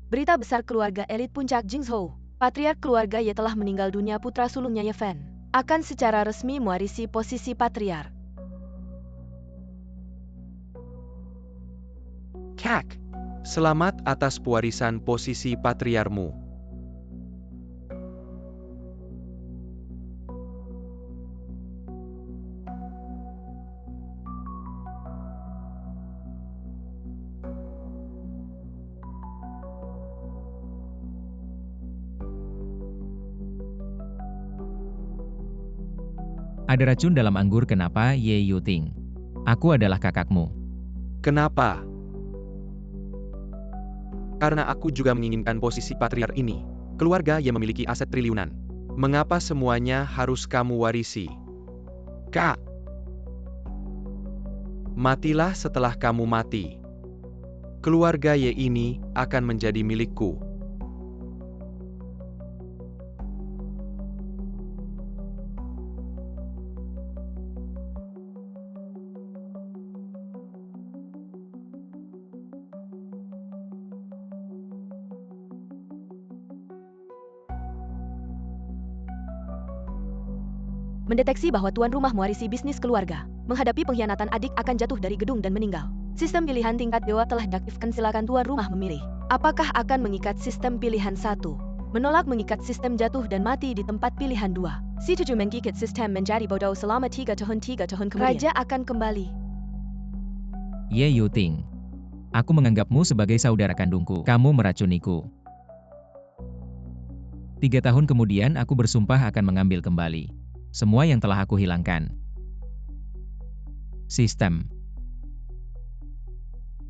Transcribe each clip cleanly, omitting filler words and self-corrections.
Berita besar keluarga elit puncak Jingzhou. Patriark keluarga Ye telah meninggal dunia. Putra sulungnya Ye Fen akan secara resmi mewarisi posisi patriark. Kak, selamat atas pewarisan posisi patriarmu. Ada racun dalam anggur. Kenapa, Ye Yuting? Aku adalah kakakmu. Kenapa? Karena aku juga menginginkan posisi patriark ini. Keluarga yang memiliki aset triliunan. Mengapa semuanya harus kamu warisi? Kak, matilah setelah kamu mati. Keluarga Ye ini akan menjadi milikku. Mendeteksi bahwa tuan rumah mewarisi bisnis keluarga. Menghadapi pengkhianatan, adik akan jatuh dari gedung dan meninggal. Sistem pilihan tingkat dewa telah diaktifkan. Silakan tuan rumah memilih. Apakah akan mengikat sistem pilihan 1? Menolak mengikat sistem jatuh dan mati di tempat pilihan 2. Si 7 mengikut sistem menjadi bodoh selama 3 tahun kemudian. Raja akan kembali. Ye Yuting. Aku menganggapmu sebagai saudara kandungku. Kamu meracuniku. 3 tahun kemudian aku bersumpah akan mengambil kembali semua yang telah aku hilangkan. Sistem.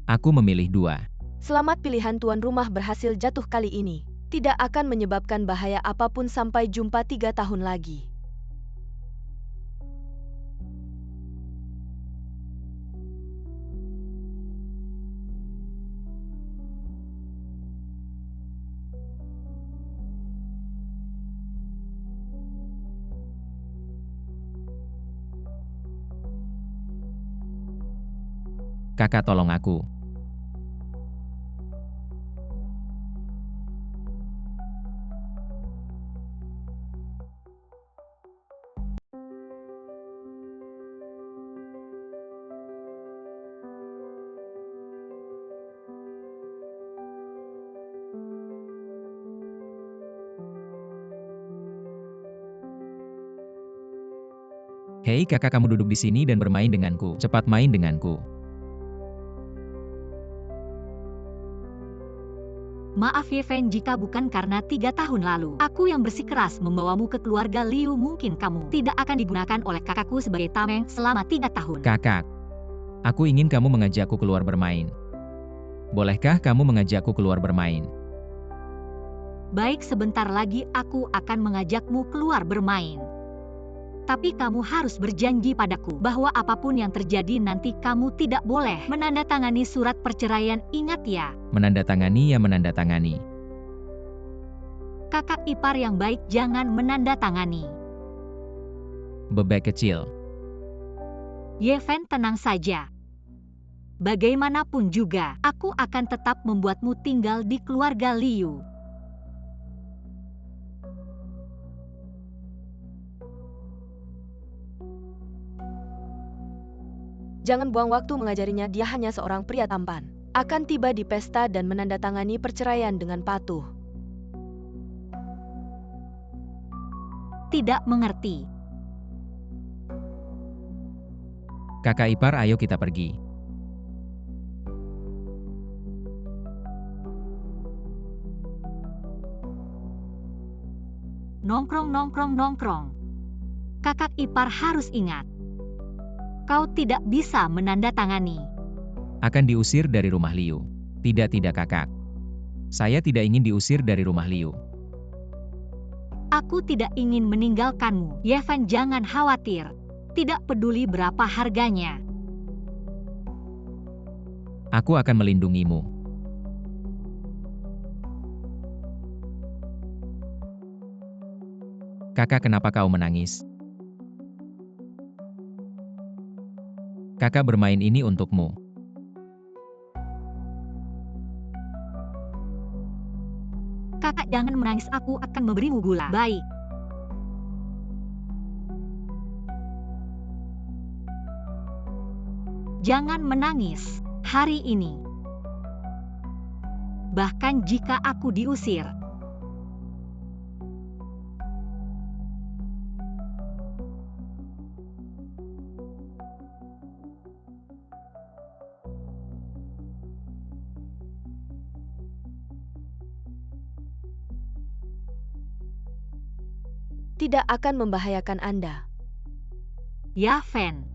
Aku memilih 2. Selamat, pilihan tuan rumah berhasil jatuh kali ini. Tidak akan menyebabkan bahaya apapun. Sampai jumpa 3 tahun lagi. Kakak, tolong aku. Hei kakak, kamu duduk di sini dan bermain denganku. Cepat main denganku. Maaf Ye Fen, jika bukan karena 3 tahun lalu aku yang bersikeras membawamu ke keluarga Liu, mungkin kamu tidak akan digunakan oleh kakakku sebagai tameng selama 3 tahun. Kakak, aku ingin kamu mengajakku keluar bermain. Bolehkah kamu mengajakku keluar bermain? Baik, sebentar lagi aku akan mengajakmu keluar bermain. Tapi kamu harus berjanji padaku bahwa apapun yang terjadi nanti kamu tidak boleh menandatangani surat perceraian. Ingat ya. Menandatangani ya menandatangani. Kakak ipar yang baik jangan menandatangani. Bebek kecil. Ye Fen, tenang saja. Bagaimanapun juga, aku akan tetap membuatmu tinggal di keluarga Liu. Jangan buang waktu mengajarinya. Dia hanya seorang pria tampan. Akan tiba di pesta dan menandatangani perceraian dengan patuh. Tidak mengerti. Kakak ipar, ayo kita pergi. Nongkrong. Kakak ipar harus ingat. Kau tidak bisa menandatangani. Akan diusir dari rumah Liu. Tidak kakak. Saya tidak ingin diusir dari rumah Liu. Aku tidak ingin meninggalkanmu. Ye Fen, jangan khawatir. Tidak peduli berapa harganya. Aku akan melindungimu. Kakak, kenapa kau menangis? Kakak bermain ini untukmu. Kakak jangan menangis, aku akan memberimu gula. Baik. Jangan menangis hari ini. Bahkan jika aku diusir. Tidak akan membahayakan Anda. Ya, Fen.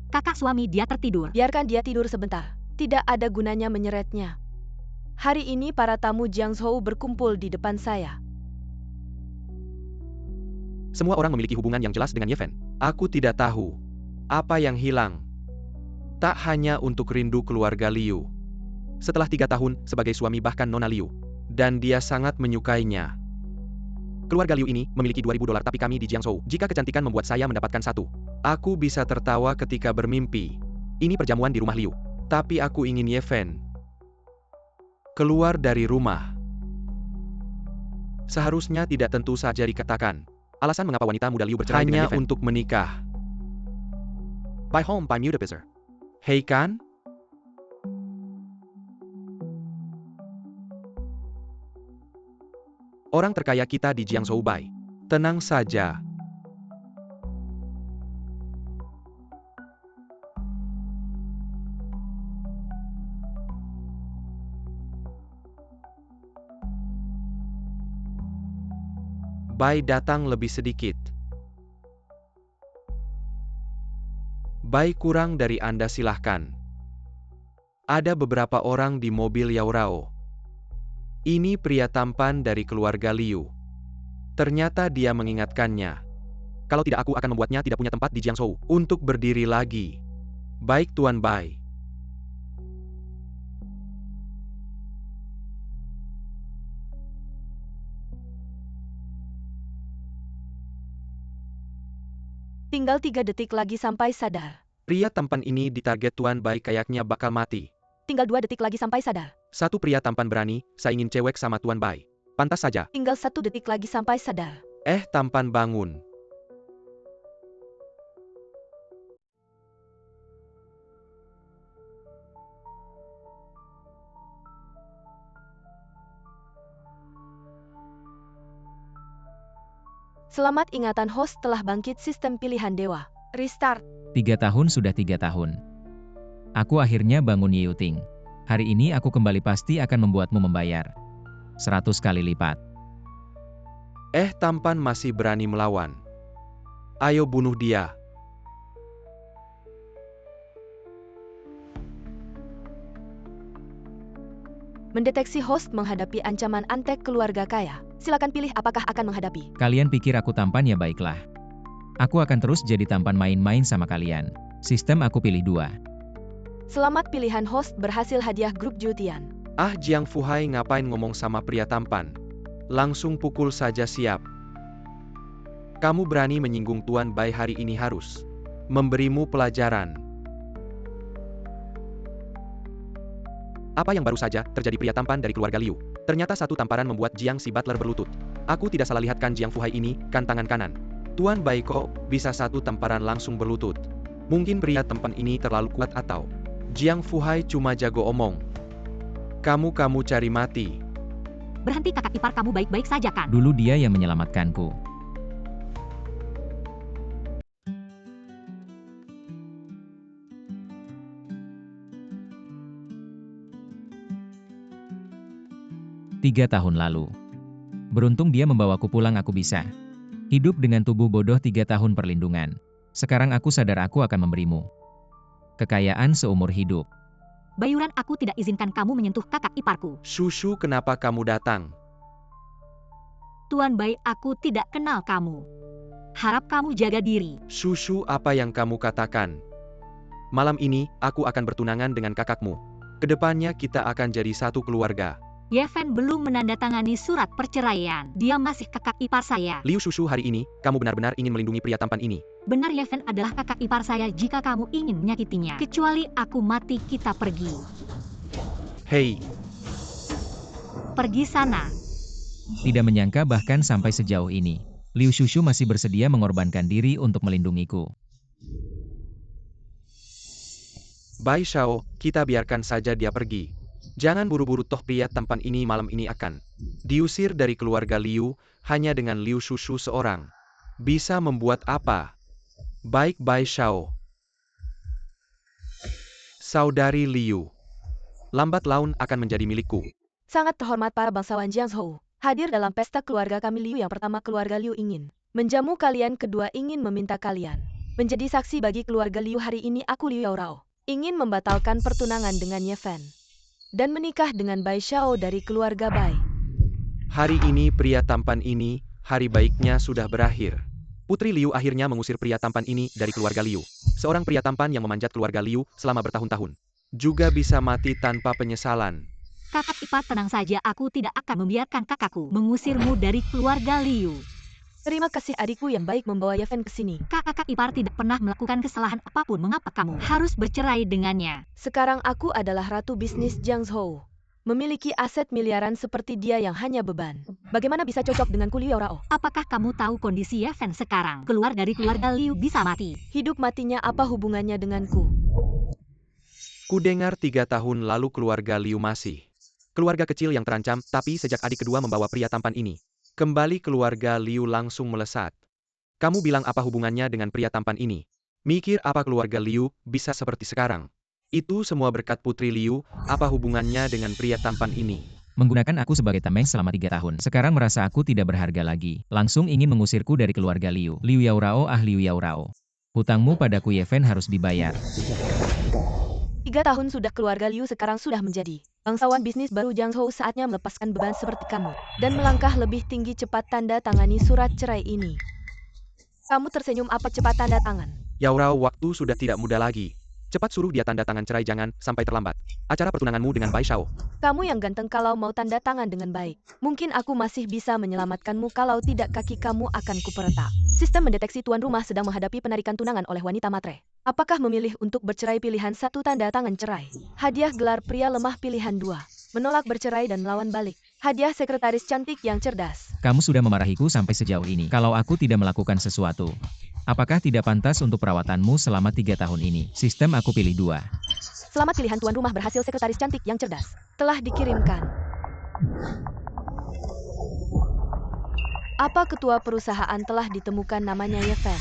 Kakak suami dia tertidur. Biarkan dia tidur sebentar. Tidak ada gunanya menyeretnya. Hari ini para tamu Jiangzhou berkumpul di depan saya. Semua orang memiliki hubungan yang jelas dengan Ye Fen. Aku tidak tahu apa yang hilang. Tak hanya untuk rindu keluarga Liu. Setelah 3 tahun sebagai suami bahkan Nona Liu. Dan dia sangat menyukainya. Keluarga Liu ini memiliki $2.000 tapi kami di Jiangzhou. Jika kecantikan membuat saya mendapatkan 1. Aku bisa tertawa ketika bermimpi. Ini perjamuan di rumah Liu. Tapi aku ingin Ye Fen keluar dari rumah. Seharusnya tidak tentu saja dikatakan. Alasan mengapa wanita muda Liu bercerai dengan Ye Fen untuk menikah. By home by Mudepizer. Hei kan? Orang terkaya kita di Jiangzhou Bai. Tenang saja. Bai datang lebih sedikit. Bai kurang dari Anda silahkan. Ada beberapa orang di mobil Yaorao. Ini pria tampan dari keluarga Liu. Ternyata dia mengingatkannya. Kalau tidak aku akan membuatnya tidak punya tempat di Jiangzhou untuk berdiri lagi. Baik Tuan Bai. Tinggal 3 detik lagi sampai sadar. Pria tampan ini ditarget Tuan Bai kayaknya bakal mati. Tinggal 2 detik lagi sampai sadar. Satu pria tampan berani, saya ingin cewek sama Tuan Bai. Pantas saja. Tinggal 1 detik lagi sampai sadar. Tampan bangun. Selamat ingatan host telah bangkit sistem pilihan dewa. Restart. 3 tahun sudah 3 tahun. Aku akhirnya bangun Yuting. Hari ini aku kembali pasti akan membuatmu membayar 100 kali lipat. Tampan masih berani melawan. Ayo bunuh dia. Mendeteksi host menghadapi ancaman antek keluarga kaya. Silakan pilih apakah akan menghadapi. Kalian pikir aku tampan ya baiklah. Aku akan terus jadi tampan main-main sama kalian. Sistem aku pilih 2. Selamat pilihan host berhasil hadiah grup Jutian. Jiang Fuhai ngapain ngomong sama pria tampan? Langsung pukul saja siap. Kamu berani menyinggung Tuan Bai hari ini harus memberimu pelajaran. Apa yang baru saja terjadi pria tampan dari keluarga Liu? Ternyata satu tamparan membuat Jiang si butler berlutut. Aku tidak salah lihat kan Jiang Fuhai ini, kan tangan kanan. Tuan Bai kok bisa satu tamparan langsung berlutut? Mungkin pria tampan ini terlalu kuat atau Jiang Fuhai cuma jago omong. Kamu cari mati. Berhenti, kakak ipar kamu baik-baik saja kan? Dulu dia yang menyelamatkanku. Tiga tahun lalu. Beruntung dia membawaku pulang, aku bisa hidup dengan tubuh bodoh 3 tahun perlindungan. Sekarang aku sadar aku akan memberimu kekayaan seumur hidup. Bayuran, aku tidak izinkan kamu menyentuh kakak iparku. Shushu, kenapa kamu datang? Tuan Bai, aku tidak kenal kamu. Harap kamu jaga diri. Shushu, apa yang kamu katakan? Malam ini, aku akan bertunangan dengan kakakmu. Kedepannya kita akan jadi satu keluarga. Ye Fen belum menandatangani surat perceraian. Dia masih kakak ipar saya. Liu Shushu, hari ini, kamu benar-benar ingin melindungi pria tampan ini. Benar, Ye Fen adalah kakak ipar saya. Jika kamu ingin menyakitinya, kecuali aku mati, kita pergi. Hei. pergi sana. Tidak menyangka bahkan sampai sejauh ini, Liu Shushu masih bersedia mengorbankan diri untuk melindungiku. Bai Shao, kita biarkan saja dia pergi. Jangan buru-buru, toh pria tampan ini malam ini akan diusir dari keluarga Liu, hanya dengan Liu Shushu seorang. Bisa membuat apa? Baik Bai Shao. Saudari Liu. Lambat laun akan menjadi milikku. Sangat terhormat para bangsawan Jiangzhou. Hadir dalam pesta keluarga kami Liu yang pertama keluarga Liu ingin menjamu kalian, kedua ingin meminta kalian menjadi saksi bagi keluarga Liu. Hari ini aku Liu Yaorao ingin membatalkan pertunangan dengan Ye Fen dan menikah dengan Bai Shao dari keluarga Bai. Hari ini pria tampan ini, hari baiknya sudah berakhir. Putri Liu akhirnya mengusir pria tampan ini dari keluarga Liu. Seorang pria tampan yang memanjat keluarga Liu selama bertahun-tahun juga bisa mati tanpa penyesalan. Kakak ipar, tenang saja, aku tidak akan membiarkan kakakku mengusirmu dari keluarga Liu. Terima kasih adikku yang baik membawa Ye Fen ke sini. Kakak ipar tidak pernah melakukan kesalahan apapun, mengapa kamu harus bercerai dengannya? Sekarang aku adalah ratu bisnis Jiangzhou. Memiliki aset miliaran seperti dia yang hanya beban. Bagaimana bisa cocok dengan Liu Yaorao? Apakah kamu tahu kondisi Ye Fen sekarang? Keluar dari keluarga Liu bisa mati. Hidup matinya apa hubungannya denganku? Kudengar 3 tahun lalu keluarga Liu masih keluarga kecil yang terancam, tapi sejak adik kedua membawa pria tampan ini kembali, keluarga Liu langsung melesat. Kamu bilang apa hubungannya dengan pria tampan ini? Mikir apa keluarga Liu bisa seperti sekarang? Itu semua berkat Putri Liu, apa hubungannya dengan pria tampan ini? Menggunakan aku sebagai tameng selama 3 tahun. Sekarang merasa aku tidak berharga lagi. Langsung ingin mengusirku dari keluarga Liu. Liu Yaorao, Liu Yaorao. Hutangmu padaku Ye Fen harus dibayar. 3 tahun sudah keluarga Liu sekarang sudah menjadi bangsawan bisnis baru Jiangzhou. Saatnya melepaskan beban seperti kamu dan melangkah lebih tinggi. Cepat tanda tangani surat cerai ini. Kamu tersenyum apa? Cepat tanda tangan. Yaorao, waktu sudah tidak muda lagi. Cepat suruh dia tanda tangan cerai, jangan sampai terlambat. Acara pertunanganmu dengan Bai Shao. Kamu yang ganteng, kalau mau tanda tangan dengan baik, mungkin aku masih bisa menyelamatkanmu. Kalau tidak, kaki kamu akan kuperetak. Sistem mendeteksi tuan rumah sedang menghadapi penarikan tunangan oleh wanita matre. Apakah memilih untuk bercerai? Pilihan 1 tanda tangan cerai. Hadiah gelar pria lemah. Pilihan 2 menolak bercerai dan melawan balik. Hadiah sekretaris cantik yang cerdas. Kamu sudah memarahiku sampai sejauh ini. Kalau aku tidak melakukan sesuatu, apakah tidak pantas untuk perawatanmu selama 3 tahun ini? Sistem aku pilih 2. Selamat, pilihan tuan rumah berhasil. Sekretaris cantik yang cerdas telah dikirimkan. Apa ketua perusahaan telah ditemukan, namanya Ye Fen?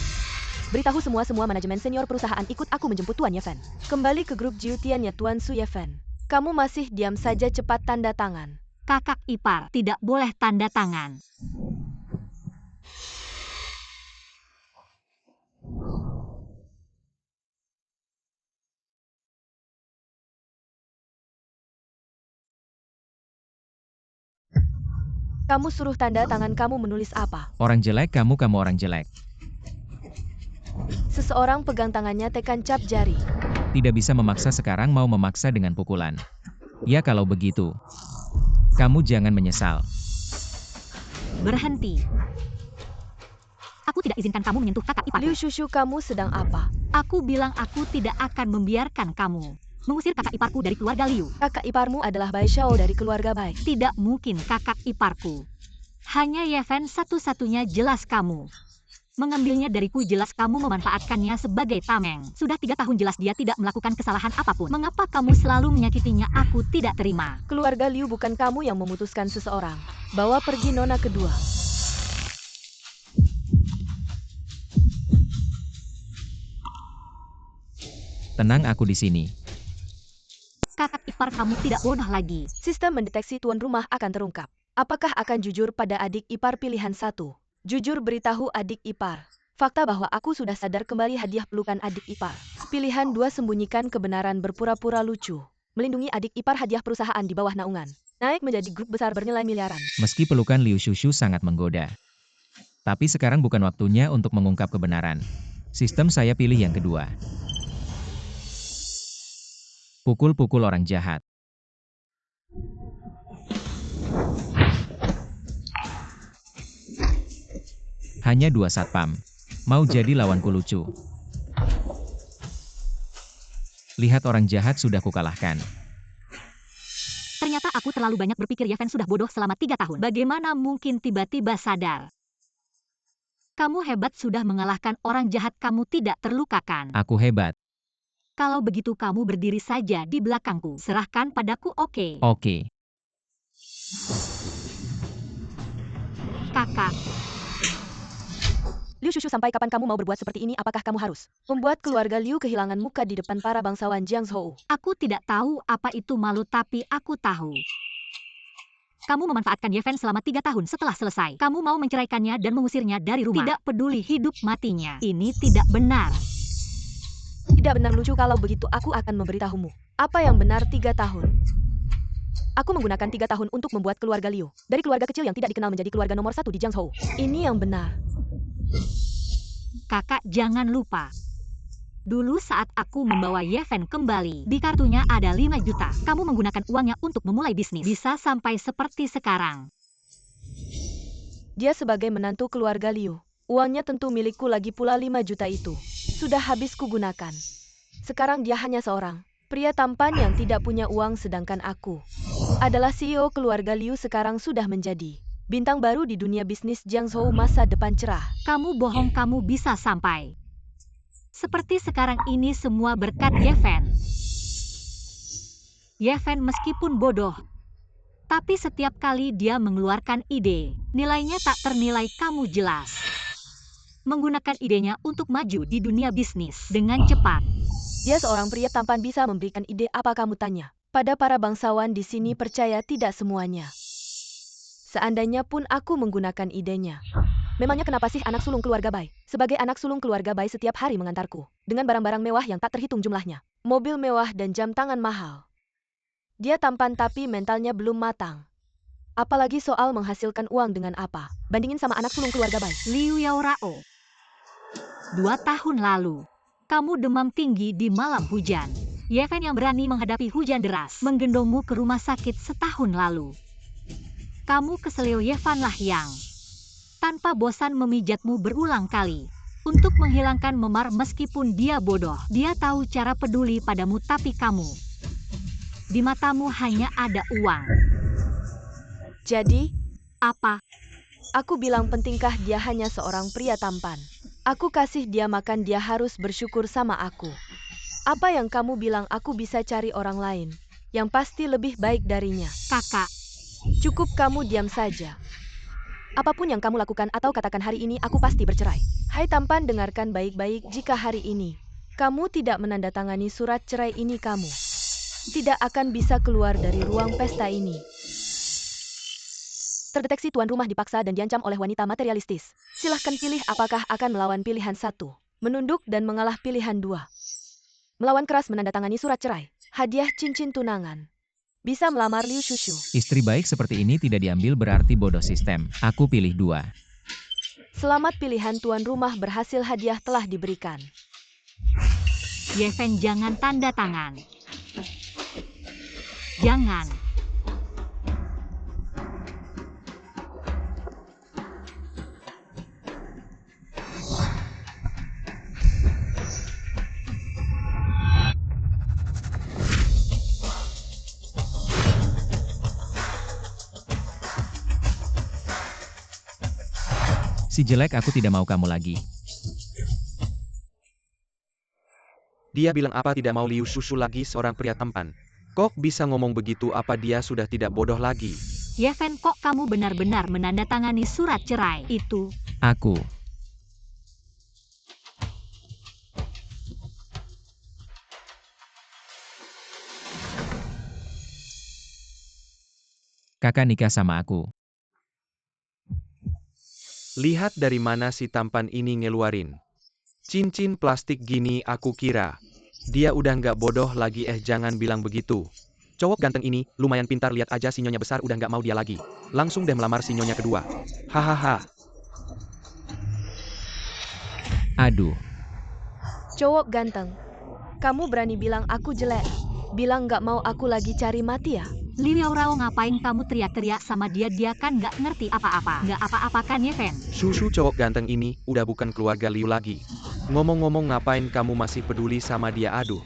Beritahu semua manajemen senior perusahaan ikut aku menjemput Tuan Ye Fen. Kembali ke grup Jiutiannya Tuan Su. Ye Fen, kamu masih diam saja, cepat tanda tangan. Kakak ipar tidak boleh tanda tangan. Kamu suruh tanda tangan, kamu menulis apa? Orang jelek, kamu orang jelek. Seseorang pegang tangannya, tekan cap jari. Tidak bisa memaksa, sekarang mau memaksa dengan pukulan. Ya kalau begitu, kamu jangan menyesal. Berhenti. Aku tidak izinkan kamu menyentuh kakak ipar. Liu Shushu, kamu sedang apa? Aku bilang aku tidak akan membiarkan kamu mengusir kakak iparku dari keluarga Liu. Kakak iparmu adalah Bai Shao dari keluarga Bai. Tidak mungkin kakak iparku. Hanya Ye Fen satu-satunya, jelas kamu mengambilnya dariku, jelas kamu memanfaatkannya sebagai tameng. Sudah 3 tahun, jelas dia tidak melakukan kesalahan apapun. Mengapa kamu selalu menyakitinya? Aku tidak terima. Keluarga Liu bukan kamu yang memutuskan seseorang. Bawa pergi nona kedua. Tenang, aku di sini. Kakak ipar kamu tidak bodoh lagi. Sistem mendeteksi tuan rumah akan terungkap. Apakah akan jujur pada adik ipar? Pilihan 1. Jujur, beritahu adik ipar fakta bahwa aku sudah sadar, kembali hadiah pelukan adik ipar. Pilihan 2. Sembunyikan kebenaran, berpura-pura lucu. Melindungi adik ipar, hadiah perusahaan di bawah naungan. Naik menjadi grup besar bernilai miliaran. Meski pelukan Liu Shushu sangat menggoda, tapi sekarang bukan waktunya untuk mengungkap kebenaran. Sistem saya pilih yang kedua. Pukul-pukul orang jahat. Hanya 2 satpam. Mau jadi lawanku lucu. Lihat, orang jahat sudah kukalahkan. Ternyata aku terlalu banyak berpikir. Yeven sudah bodoh selama 3 tahun. Bagaimana mungkin tiba-tiba sadar? Kamu hebat, sudah mengalahkan orang jahat, kamu tidak terlukakan. Aku hebat. Kalau begitu kamu berdiri saja di belakangku. Serahkan padaku, oke? Oke. Kakak, Liu Shushu, sampai kapan kamu mau berbuat seperti ini? Apakah kamu harus membuat keluarga Liu kehilangan muka di depan para bangsawan Jiangzhou? aku tidak tahu apa itu malu, tapi aku tahu. Kamu memanfaatkan Yeven selama 3 tahun. Setelah selesai, kamu mau menceraikannya dan mengusirnya dari rumah. Tidak peduli hidup matinya. Ini tidak benar. Tidak benar, lucu. Kalau begitu aku akan memberitahumu. Apa yang benar 3 tahun? Aku menggunakan 3 tahun untuk membuat keluarga Liu dari keluarga kecil yang tidak dikenal menjadi keluarga nomor 1 di Jiangzhou. Ini yang benar. Kakak, jangan lupa. Dulu saat aku membawa Yeven kembali, di kartunya ada 5 juta. Kamu menggunakan uangnya untuk memulai bisnis. Bisa sampai seperti sekarang. Dia sebagai menantu keluarga Liu. Uangnya tentu milikku, lagi pula 5 juta itu sudah habis kugunakan. Sekarang dia hanya seorang pria tampan yang tidak punya uang, sedangkan aku adalah CEO keluarga Liu. Sekarang sudah menjadi bintang baru di dunia bisnis Jiangzhou. Masa depan cerah. Kamu bohong, kamu bisa sampai seperti sekarang ini semua berkat Yeven. Yeven meskipun bodoh, tapi setiap kali dia mengeluarkan ide, nilainya tak ternilai. Kamu jelas menggunakan idenya untuk maju di dunia bisnis dengan cepat. Dia seorang pria tampan, bisa memberikan ide apa kamu tanya pada para bangsawan di sini. Percaya tidak semuanya. Seandainya pun aku menggunakan idenya, memangnya kenapa sih anak sulung keluarga Bai? Sebagai anak sulung keluarga Bai setiap hari mengantarku dengan barang-barang mewah yang tak terhitung jumlahnya, mobil mewah dan jam tangan mahal. Dia tampan tapi mentalnya belum matang. Apalagi soal menghasilkan uang dengan apa? Bandingin sama anak sulung keluarga Bai. Liu Yaorao, 2 tahun lalu, kamu demam tinggi di malam hujan. Yeven yang berani menghadapi hujan deras menggendongmu ke rumah sakit setahun lalu. Kamu keselio. Yeven lah yang tanpa bosan memijatmu berulang kali untuk menghilangkan memar. Meskipun dia bodoh, dia tahu cara peduli padamu, tapi kamu, di matamu hanya ada uang. Jadi, Apa? aku bilang pentingkah dia hanya seorang pria tampan? Aku kasih dia makan, dia harus bersyukur sama aku. Apa yang kamu bilang? Aku bisa cari orang lain yang pasti lebih baik darinya. Kakak, Cukup kamu diam saja. Apapun yang kamu lakukan atau katakan hari ini, aku pasti bercerai. Hai tampan, dengarkan baik-baik. Jika hari ini kamu tidak menandatangani surat cerai ini, kamu tidak akan bisa keluar dari ruang pesta ini. Terdeteksi tuan rumah dipaksa dan diancam oleh wanita materialistis. Silahkan pilih apakah akan melawan pilihan 1, menunduk dan mengalah, pilihan 2, melawan keras menandatangani surat cerai. Hadiah cincin tunangan. Bisa melamar Liu Shushu. Istri baik seperti ini tidak diambil berarti bodoh sistem. Aku pilih 2. Selamat, pilihan tuan rumah berhasil, hadiah telah diberikan. Yeven jangan tanda tangan. Jangan. Si jelek, aku tidak mau kamu lagi. Dia bilang apa tidak mau Liu Shushu lagi, seorang pria tampan. Kok bisa ngomong begitu? Apa dia sudah tidak bodoh lagi? Yeven, kok kamu benar-benar menandatangani surat cerai itu? Aku. Kakak nikah sama aku. Lihat dari mana si tampan ini ngeluarin cincin plastik gini. Aku kira dia udah nggak bodoh lagi. Jangan bilang begitu. Cowok ganteng ini lumayan pintar, lihat aja si nyonya besar udah nggak mau dia lagi. Langsung deh melamar si nyonya kedua. Hahaha. Aduh. Cowok ganteng, kamu berani bilang aku jelek? Bilang nggak mau aku lagi cari mati ya? Liu Yaorao, ngapain kamu teriak-teriak sama dia? Dia kan nggak ngerti apa-apa. Nggak apa-apa kan Yeven? Shushu, cowok ganteng ini udah bukan keluarga Liu lagi. Ngomong-ngomong, ngapain kamu masih peduli sama dia? Aduh.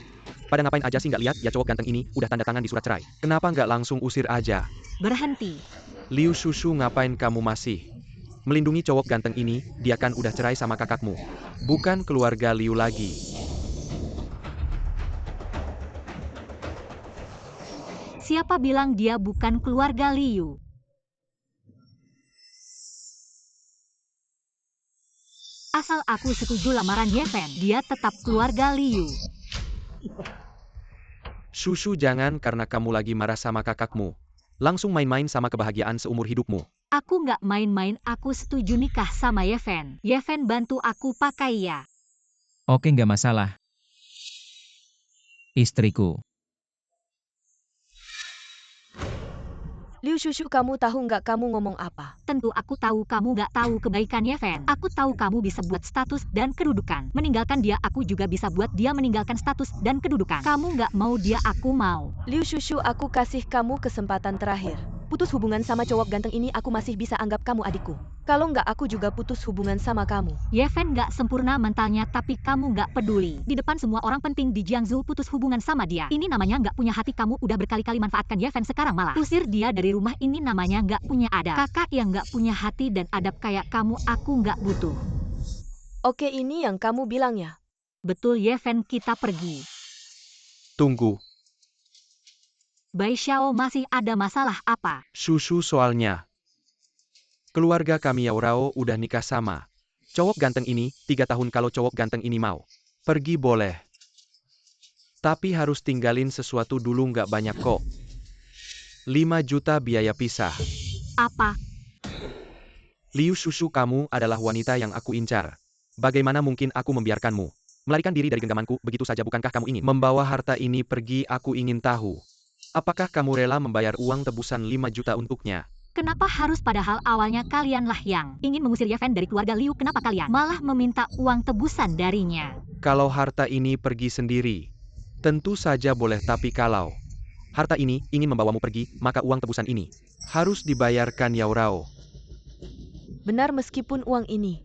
Pada ngapain aja sih nggak lihat ya cowok ganteng ini udah tanda tangan di surat cerai. Kenapa nggak langsung usir aja? Berhenti. Liu Shushu, ngapain kamu masih melindungi cowok ganteng ini? Dia kan udah cerai sama kakakmu. Bukan keluarga Liu lagi. Siapa bilang dia bukan keluarga Liu? Asal aku setuju lamaran Yefen, dia tetap keluarga Liu. Shushu, jangan karena kamu lagi marah sama kakakmu. Langsung main-main sama kebahagiaan seumur hidupmu. Aku nggak main-main, aku setuju nikah sama Yefen. Yefen bantu aku pakai ya. Oke, nggak masalah. Istriku. Liu Shushu, kamu tahu nggak kamu ngomong apa? Tentu aku tahu kamu nggak tahu kebaikan Yefen. Aku tahu kamu bisa buat status dan kedudukan. Meninggalkan dia, aku juga bisa buat dia meninggalkan status dan kedudukan. Kamu nggak mau dia, aku mau. Liu Shushu, aku kasih kamu kesempatan terakhir. Putus hubungan sama cowok ganteng ini, aku masih bisa anggap kamu adikku. Kalau nggak, aku juga putus hubungan sama kamu. Yefen nggak sempurna mentalnya, tapi kamu nggak peduli. Di depan semua orang penting di Jiangsu putus hubungan sama dia. Ini namanya nggak punya hati. Kamu udah berkali-kali manfaatkan Yefen, sekarang malah usir dia dari rumah. Ini namanya nggak punya adab. Kakak yang nggak punya hati dan adab kayak kamu, aku nggak butuh. Oke, ini yang kamu bilang ya? Betul Yefen, kita pergi. Tunggu. Bai Xiao, masih ada masalah apa? Shushu, soalnya keluarga kami Yaorao udah nikah sama cowok ganteng ini 3 tahun. Kalau cowok ganteng ini mau pergi boleh. Tapi harus tinggalin sesuatu dulu, nggak banyak kok. 5 juta biaya pisah. Apa? Liu Shushu, kamu adalah wanita yang aku incar. Bagaimana mungkin aku membiarkanmu melarikan diri dari genggamanku begitu saja? Bukankah kamu ingin membawa harta ini pergi? Aku ingin tahu, apakah kamu rela membayar uang tebusan 5 juta untuknya? Kenapa harus, padahal awalnya kalianlah yang ingin mengusir Yefen dari keluarga Liu? Kenapa kalian malah meminta uang tebusan darinya? Kalau harta ini pergi sendiri, tentu saja boleh. Tapi kalau harta ini ingin membawamu pergi, maka uang tebusan ini harus dibayarkan Yaorao. Benar, meskipun uang ini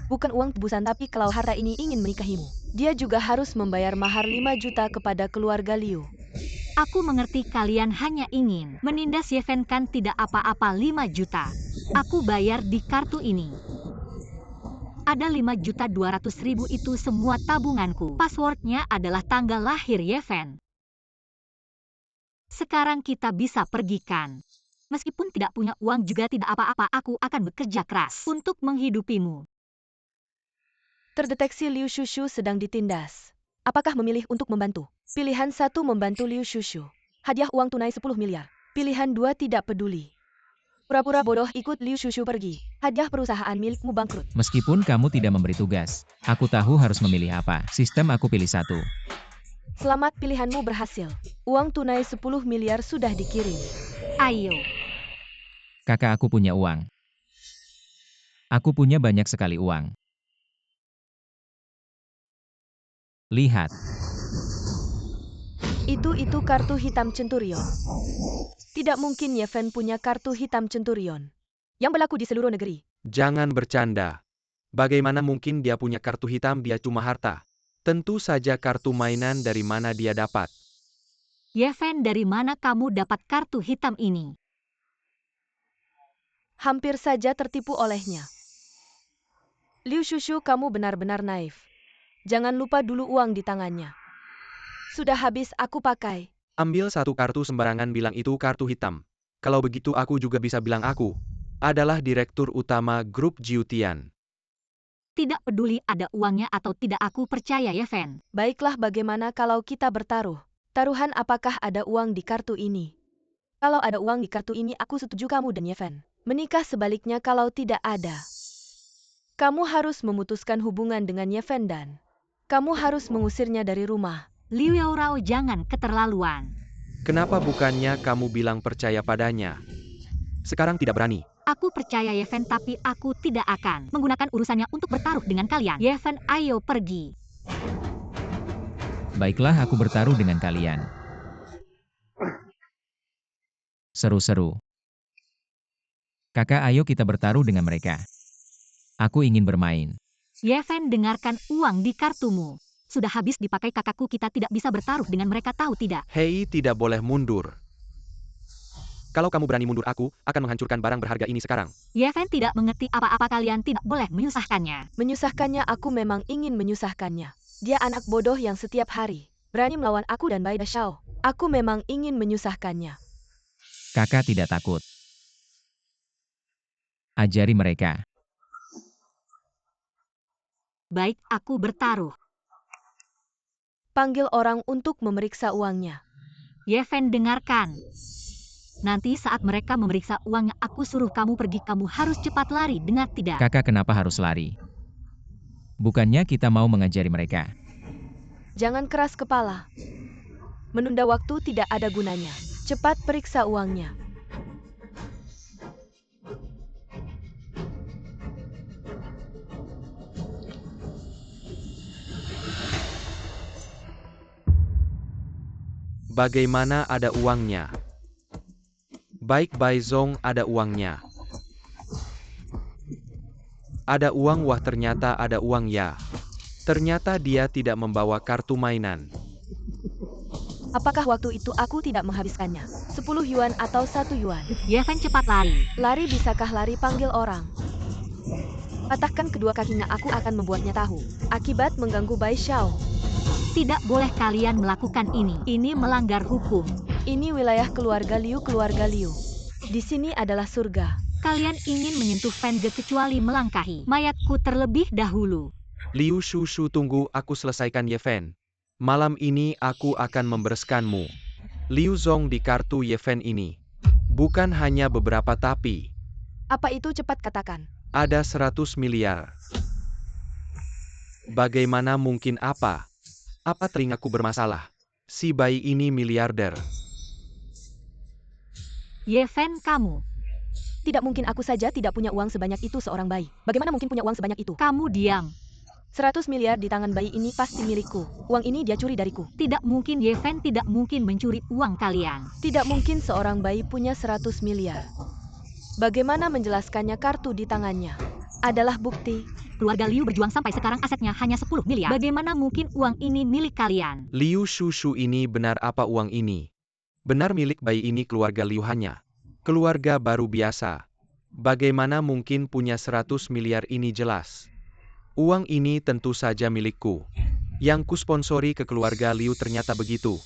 bukan uang tebusan, tapi kalau harta ini ingin menikahimu, dia juga harus membayar mahar 5 juta kepada keluarga Liu. Aku mengerti kalian hanya ingin menindas Yefen, kan tidak apa-apa. 5 juta. Aku bayar di kartu ini. Ada 5.200.000, itu semua tabunganku. Passwordnya adalah tanggal lahir Yefen. Sekarang kita bisa pergikan. Meskipun tidak punya uang juga tidak apa-apa, aku akan bekerja keras untuk menghidupimu. Terdeteksi Liu Shushu sedang ditindas. Apakah memilih untuk membantu? Pilihan 1, membantu Liu Shushu. Hadiah uang tunai 10 miliar. Pilihan 2, tidak peduli. Pura-pura bodoh ikut Liu Shushu pergi. Hadiah perusahaan milikmu bangkrut. Meskipun kamu tidak memberi tugas, aku tahu harus memilih apa. Sistem aku pilih 1. Selamat, pilihanmu berhasil. Uang tunai 10 miliar sudah dikirim. Ayo. Kakak, aku punya uang. Aku punya banyak sekali uang. Lihat. Itu kartu hitam Centurion. Tidak mungkin Yefen punya kartu hitam Centurion yang berlaku di seluruh negeri. Jangan bercanda. Bagaimana mungkin dia punya kartu hitam? Dia cuma harta. Tentu saja kartu mainan. Dari mana dia dapat? Yefen, dari mana kamu dapat kartu hitam ini? Hampir saja tertipu olehnya. Liu Shushu, kamu benar-benar naif. Jangan lupa dulu uang di tangannya. Sudah habis aku pakai. Ambil satu kartu sembarangan bilang itu kartu hitam. Kalau begitu aku juga bisa bilang aku adalah direktur utama grup Jiutian. Tidak peduli ada uangnya atau tidak, aku percaya Yefen. Baiklah, bagaimana kalau kita bertaruh? Taruhan apakah ada uang di kartu ini? Kalau ada uang di kartu ini, aku setuju kamu dan Yefen menikah. Sebaliknya, kalau tidak ada, kamu harus memutuskan hubungan dengan Yefen dan kamu harus mengusirnya dari rumah. Liu Yaorao, jangan keterlaluan. Kenapa bukannya kamu bilang percaya padanya? Sekarang tidak berani. Aku percaya Yefen, tapi aku tidak akan menggunakan urusannya untuk bertaruh dengan kalian. Yefen, ayo pergi. Baiklah, aku bertaruh dengan kalian. Seru-seru. Kakak, ayo kita bertaruh dengan mereka. Aku ingin bermain. Yefen, dengarkan, uang di kartumu. Sudah habis dipakai kakakku, kita tidak bisa bertaruh dengan mereka, tahu tidak? Hei, tidak boleh mundur. Kalau kamu berani mundur, aku akan menghancurkan barang berharga ini sekarang. Yeven tidak mengerti apa-apa, kalian tidak boleh menyusahkannya. Menyusahkannya, aku memang ingin menyusahkannya. Dia anak bodoh yang setiap hari berani melawan aku dan Bai Xiao. Aku memang ingin menyusahkannya. Kakak tidak takut. Ajari mereka. Baik, aku bertaruh. Panggil orang untuk memeriksa uangnya. Yeven, dengarkan. Nanti saat mereka memeriksa uangnya, aku suruh kamu pergi. Kamu harus cepat lari, dengar tidak? Kakak kenapa harus lari? Bukannya kita mau mengajari mereka. Jangan keras kepala. Menunda waktu tidak ada gunanya. Cepat periksa uangnya. Bagaimana ada uangnya? Baik, Bai Zong, ada uangnya. Ada uang, wah ternyata ada uang ya. Ternyata dia tidak membawa kartu mainan. Apakah waktu itu aku tidak menghabiskannya? 10 yuan atau 1 yuan? Yeven, cepat lari. Lari, bisakah lari? Panggil orang. Patahkan kedua kakinya, aku akan membuatnya tahu. Akibat mengganggu Bai Xiao. Tidak boleh kalian melakukan ini. Ini melanggar hukum. Ini wilayah keluarga Liu, keluarga Liu. Di sini adalah surga. Kalian ingin menyentuh Fenge kecuali melangkahi mayatku terlebih dahulu. Liu Shushu, tunggu, aku selesaikan Yeven. Malam ini aku akan membereskanmu. Liu Zong di kartu Yeven ini. Bukan hanya beberapa tapi. Apa itu? Cepat katakan. Ada 100 miliar. Bagaimana mungkin apa? Apa telingaku bermasalah? Si bayi ini miliarder. Yeven, kamu. Tidak mungkin, aku saja tidak punya uang sebanyak itu. Seorang bayi bagaimana mungkin punya uang sebanyak itu? Kamu diam. 100 miliar di tangan bayi ini pasti milikku. Uang ini dia curi dariku. Tidak mungkin, Yeven tidak mungkin mencuri uang kalian. Tidak mungkin seorang bayi punya 100 miliar. Bagaimana menjelaskannya? Kartu di tangannya adalah bukti. Keluarga Liu berjuang sampai sekarang, asetnya hanya 10 miliar. Bagaimana mungkin uang ini milik kalian? Liu Shushu, ini benar apa uang ini? Benar milik bayi ini keluarga Liu, hanya keluarga baru biasa. Bagaimana mungkin punya 100 miliar ini? Jelas. Uang ini tentu saja milikku. Yang kusponsori ke keluarga Liu, ternyata begitu.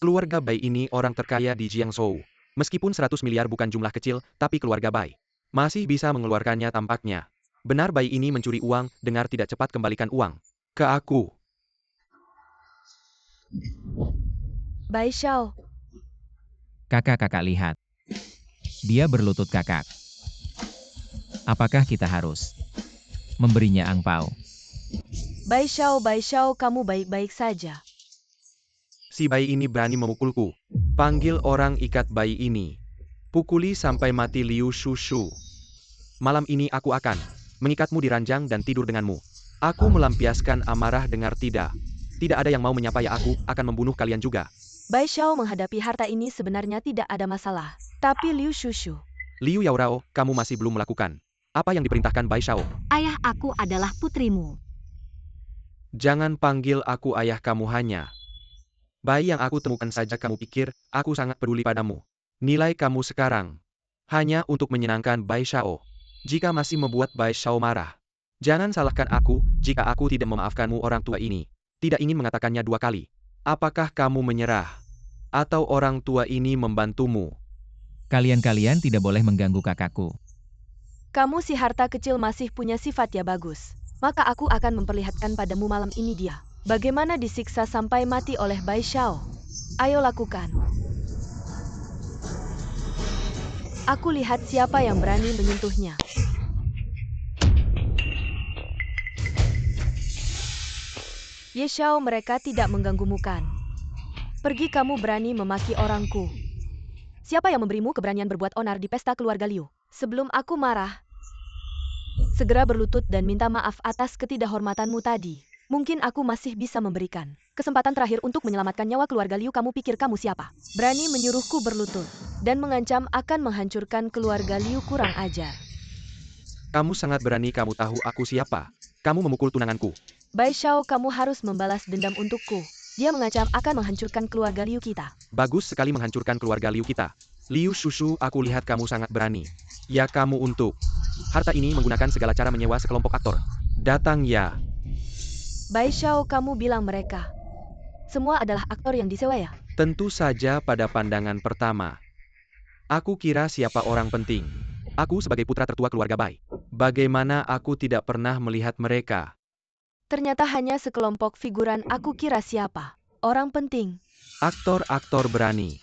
Keluarga Bai ini orang terkaya di Jiangzhou. Meskipun 100 miliar bukan jumlah kecil, tapi keluarga Bai masih bisa mengeluarkannya tampaknya. Benar bayi ini mencuri uang, dengar tidak? Cepat kembalikan uang ke aku. Bai Xiao. Kakak lihat. Dia berlutut, kakak. Apakah kita harus memberinya angpau? Bai Xiao, kamu baik-baik saja. Si bayi ini berani memukulku. Panggil orang, ikat bayi ini. Pukuli sampai mati Liu Shushu. Malam ini aku akan mengikatmu di ranjang dan tidur denganmu. Aku melampiaskan amarah, dengar tidak? Tidak ada yang mau menyapa ya, aku akan membunuh kalian juga. Bai Xiao menghadapi harta ini sebenarnya tidak ada masalah. Tapi Liu Shushu. Liu Yaorao, kamu masih belum melakukan apa yang diperintahkan Bai Xiao. Ayah aku adalah putrimu. Jangan panggil aku ayah, kamu hanya bayi yang aku temukan saja. Kamu pikir aku sangat peduli padamu? Nilai kamu sekarang hanya untuk menyenangkan Bai Xiao. Jika masih membuat Bai Xiao marah, jangan salahkan aku jika aku tidak memaafkanmu. Orang tua ini tidak ingin mengatakannya 2 kali. Apakah kamu menyerah? Atau orang tua ini membantumu? Kalian tidak boleh mengganggu kakakku. Kamu si harta kecil masih punya sifat ya, bagus. Maka aku akan memperlihatkan padamu malam ini dia bagaimana disiksa sampai mati oleh Bai Xiao. Ayo lakukan. Aku lihat siapa yang berani menyentuhnya. Ye Xiao, mereka tidak mengganggumu kan? Pergi, kamu berani memaki orangku. Siapa yang memberimu keberanian berbuat onar di pesta keluarga Liu? Sebelum aku marah, segera berlutut dan minta maaf atas ketidakhormatanmu tadi. Mungkin aku masih bisa memberikan kesempatan terakhir untuk menyelamatkan nyawa keluarga Liu. Kamu pikir kamu siapa? Berani menyuruhku berlutut dan mengancam akan menghancurkan keluarga Liu, kurang ajar. Kamu sangat berani. Kamu tahu aku siapa? Kamu memukul tunanganku. Bai Xiao, kamu harus membalas dendam untukku. Dia mengancam akan menghancurkan keluarga Liu kita. Bagus sekali menghancurkan keluarga Liu kita. Liu Shushu, aku lihat kamu sangat berani. Ya, kamu untuk harta ini menggunakan segala cara menyewa sekelompok aktor. Datang ya. Bai Xiao, kamu bilang mereka semua adalah aktor yang disewa ya? Tentu saja pada pandangan pertama. Aku kira siapa orang penting. Aku sebagai putra tertua keluarga Bai. Bagaimana aku tidak pernah melihat mereka? Ternyata hanya sekelompok figuran. Aku kira siapa orang penting. Aktor-aktor berani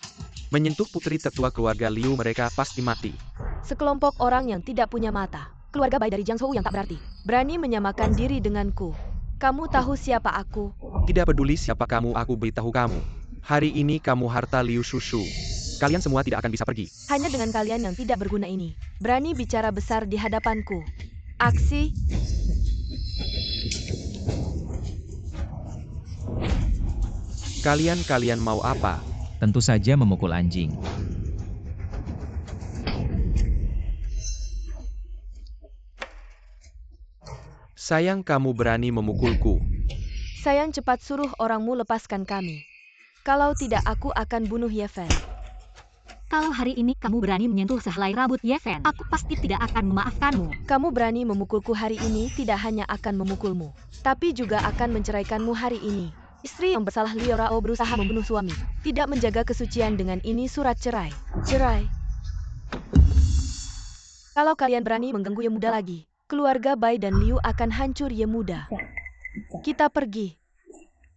menyentuh putri tertua keluarga Liu, mereka pasti mati. Sekelompok orang yang tidak punya mata. Keluarga Bai dari Jiangzhou yang tak berarti. Berani menyamakan diri denganku. Kamu tahu siapa aku? Tidak peduli siapa kamu, aku beritahu kamu. Hari ini kamu harta Liu Shushu. Kalian semua tidak akan bisa pergi. Hanya dengan kalian yang tidak berguna ini. Berani bicara besar di hadapanku. Aksi. Kalian mau apa? Tentu saja memukul anjing. Sayang kamu berani memukulku. Sayang, cepat suruh orangmu lepaskan kami. Kalau tidak, aku akan bunuh Ye Fen. Kalau hari ini kamu berani menyentuh sehelai rambut Ye Fen, aku pasti tidak akan memaafkanmu. Kamu berani memukulku hari ini, tidak hanya akan memukulmu, tapi juga akan menceraikanmu hari ini. Istri yang bersalah Liu Rao berusaha membunuh suami. Tidak menjaga kesucian, dengan ini surat cerai. Cerai. Kalau kalian berani mengganggu Ye Muda lagi, keluarga Bai dan Liu akan hancur. Ye Muda, kita pergi.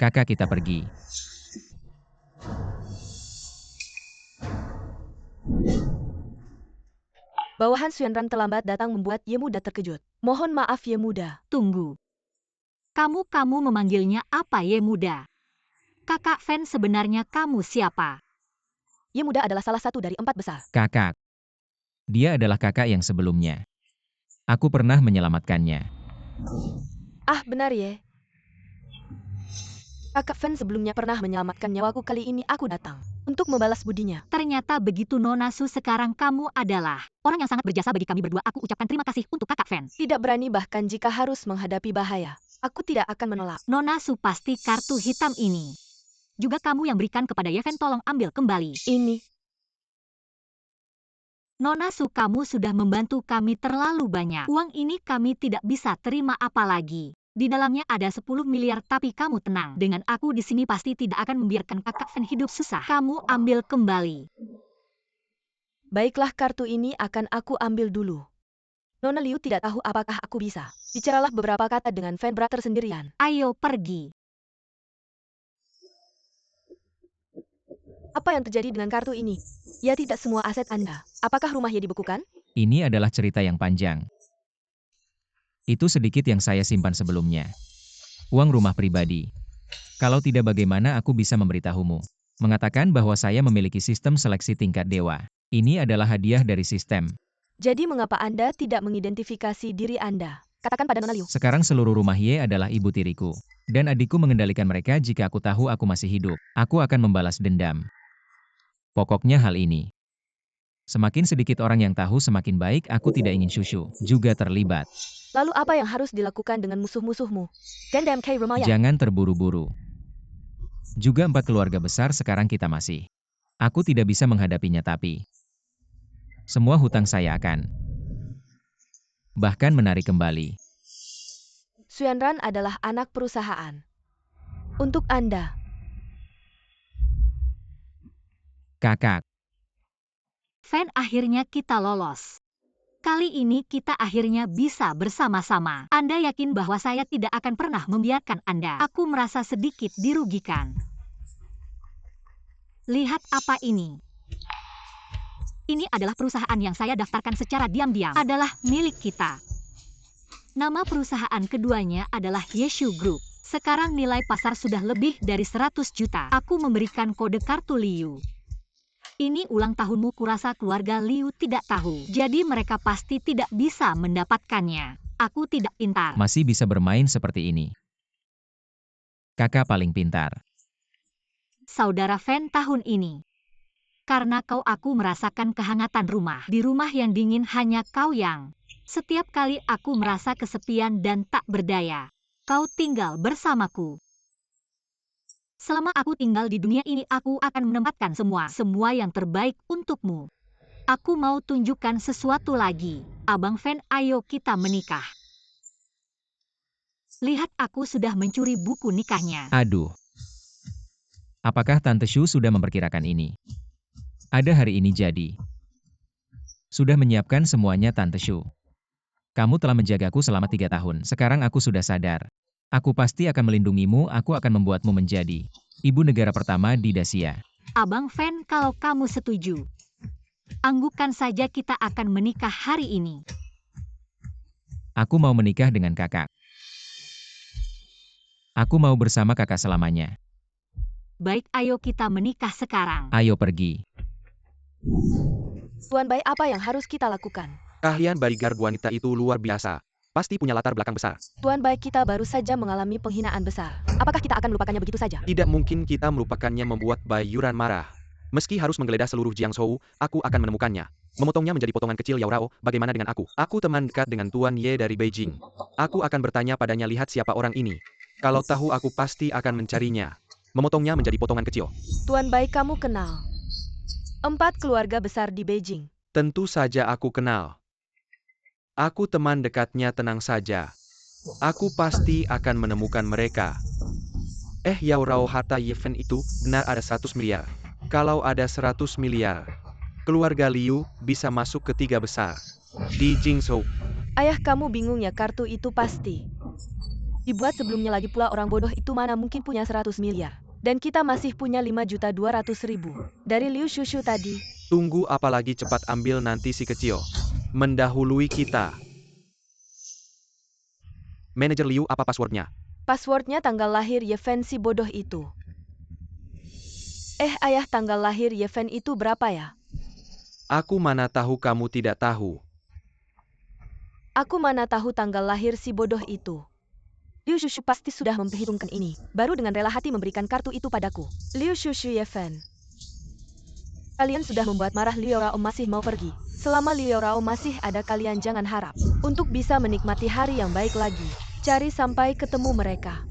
Kakak, kita pergi. Bawahan Xuanran terlambat datang membuat Ye Muda terkejut. Mohon maaf Ye Muda. Tunggu. Kamu memanggilnya apa Ye Muda? Kakak Fen, sebenarnya kamu siapa? Ye Muda adalah salah satu dari 4 besar. Kakak. Dia adalah kakak yang sebelumnya. Aku pernah menyelamatkannya. Ah, benar Ye. Kakak Fen sebelumnya pernah menyelamatkan nyawaku. Kali ini aku datang untuk membalas budinya. Ternyata begitu Nona Su, sekarang kamu adalah orang yang sangat berjasa bagi kami berdua. Aku ucapkan terima kasih untuk kakak Fen. Tidak berani, bahkan jika harus menghadapi bahaya, aku tidak akan menolak. Nona Su, pasti kartu hitam ini juga kamu yang berikan kepada Ye Fen, tolong ambil kembali. Ini. Nona Su, kamu sudah membantu kami terlalu banyak. Uang ini kami tidak bisa terima, apalagi di dalamnya ada 10 miliar, tapi kamu tenang. Dengan aku di sini pasti tidak akan membiarkan kakak Fen hidup susah. Kamu ambil kembali. Baiklah, kartu ini akan aku ambil dulu. Nona Liu tidak tahu apakah aku bisa. Bicaralah beberapa kata dengan Fen Brother sendirian. Ayo pergi. Apa yang terjadi dengan kartu ini? Ya, tidak semua aset Anda. Apakah rumah Ye dibekukan? Ini adalah cerita yang panjang. Itu sedikit yang saya simpan sebelumnya. Uang rumah pribadi. Kalau tidak, bagaimana aku bisa memberitahumu? Mengatakan bahwa saya memiliki sistem seleksi tingkat dewa. Ini adalah hadiah dari sistem. Jadi mengapa Anda tidak mengidentifikasi diri Anda? Katakan pada Nona Liu. Sekarang seluruh rumah Ye adalah ibu tiriku. Dan adikku mengendalikan mereka. Jika aku tahu aku masih hidup, aku akan membalas dendam. Pokoknya hal ini. Semakin sedikit orang yang tahu, semakin baik. Aku tidak ingin Shushu juga terlibat. Lalu apa yang harus dilakukan dengan musuh-musuhmu? Gendam K. Remaya. Jangan terburu-buru. Juga 4 keluarga besar sekarang kita masih. Aku tidak bisa menghadapinya, tapi semua hutang saya akan bahkan menarik kembali. Xuanran adalah anak perusahaan. Untuk Anda. Kakak. Fen, akhirnya kita lolos. Kali ini kita akhirnya bisa bersama-sama. Anda yakin bahwa saya tidak akan pernah membiarkan Anda? Aku merasa sedikit dirugikan. Lihat apa ini. Ini adalah perusahaan yang saya daftarkan secara diam-diam. Adalah milik kita. Nama perusahaan keduanya adalah Yeshu Group. Sekarang nilai pasar sudah lebih dari 100 juta. Aku memberikan kode kartu Liu. Ini ulang tahunmu, kurasa keluarga Liu tidak tahu. Jadi mereka pasti tidak bisa mendapatkannya. Aku tidak pintar. Masih bisa bermain seperti ini. Kakak paling pintar. Saudara Fen, tahun ini. Karena kau, aku merasakan kehangatan rumah. Di rumah yang dingin hanya kau yang. Setiap kali aku merasa kesepian dan tak berdaya. kau tinggal bersamaku. Selama aku tinggal di dunia ini, aku akan menempatkan semua yang terbaik untukmu. Aku mau tunjukkan sesuatu lagi. Abang Fan, ayo kita menikah. Lihat, aku sudah mencuri buku nikahnya. Aduh. Apakah Tante Shu sudah memperkirakan ini? Ada hari ini jadi. Sudah menyiapkan semuanya Tante Shu. Kamu telah menjagaku selama 3 tahun. Sekarang aku sudah sadar. Aku pasti akan melindungimu, aku akan membuatmu menjadi ibu negara pertama di Dacia. Abang Fan, kalau kamu setuju, anggukan saja kita akan menikah hari ini. Aku mau menikah dengan kakak. Aku mau bersama kakak selamanya. Baik, ayo kita menikah sekarang. Ayo pergi. Tuan Bai, apa yang harus kita lakukan? Keahlian bodyguard wanita itu luar biasa. Pasti punya latar belakang besar. Tuan Bai, kita baru saja mengalami penghinaan besar. Apakah kita akan melupakannya begitu saja? Tidak mungkin kita melupakannya, membuat Bai Yuran marah. Meski harus menggeledah seluruh Jiangzhou, aku akan menemukannya. Memotongnya menjadi potongan kecil. Yao Rao, bagaimana dengan aku? Aku teman dekat dengan Tuan Ye dari Beijing. Aku akan bertanya padanya, lihat siapa orang ini. Kalau tahu, aku pasti akan mencarinya. Memotongnya menjadi potongan kecil. Tuan Bai, kamu kenal 4 keluarga besar di Beijing. Tentu saja aku kenal. Aku teman dekatnya, tenang saja. Aku pasti akan menemukan mereka. Yao Rao, harta Yefen itu benar ada 100 miliar. Kalau ada 100 miliar, keluarga Liu bisa masuk ke 3 besar di Jingzhou. Ayah kamu bingung ya, kartu itu pasti dibuat sebelumnya, lagi pula orang bodoh itu mana mungkin punya 100 miliar. Dan kita masih punya 5.200.000 dari Liu Shushu tadi. Tunggu apa lagi, cepat ambil, nanti si kecil mendahului kita. Manajer Liu, apa passwordnya? Passwordnya tanggal lahir Yefen si bodoh itu. Ayah, tanggal lahir Yefen itu berapa ya? Aku mana tahu, kamu tidak tahu. Aku mana tahu tanggal lahir si bodoh itu. Liu Shushu pasti sudah memperhitungkan ini, baru dengan rela hati memberikan kartu itu padaku. Liu Shushu Yefen. Kalian sudah membuat marah Liu Rao, masih mau pergi. Selama Liu Rao masih ada, kalian jangan harap untuk bisa menikmati hari yang baik lagi. Cari sampai ketemu mereka.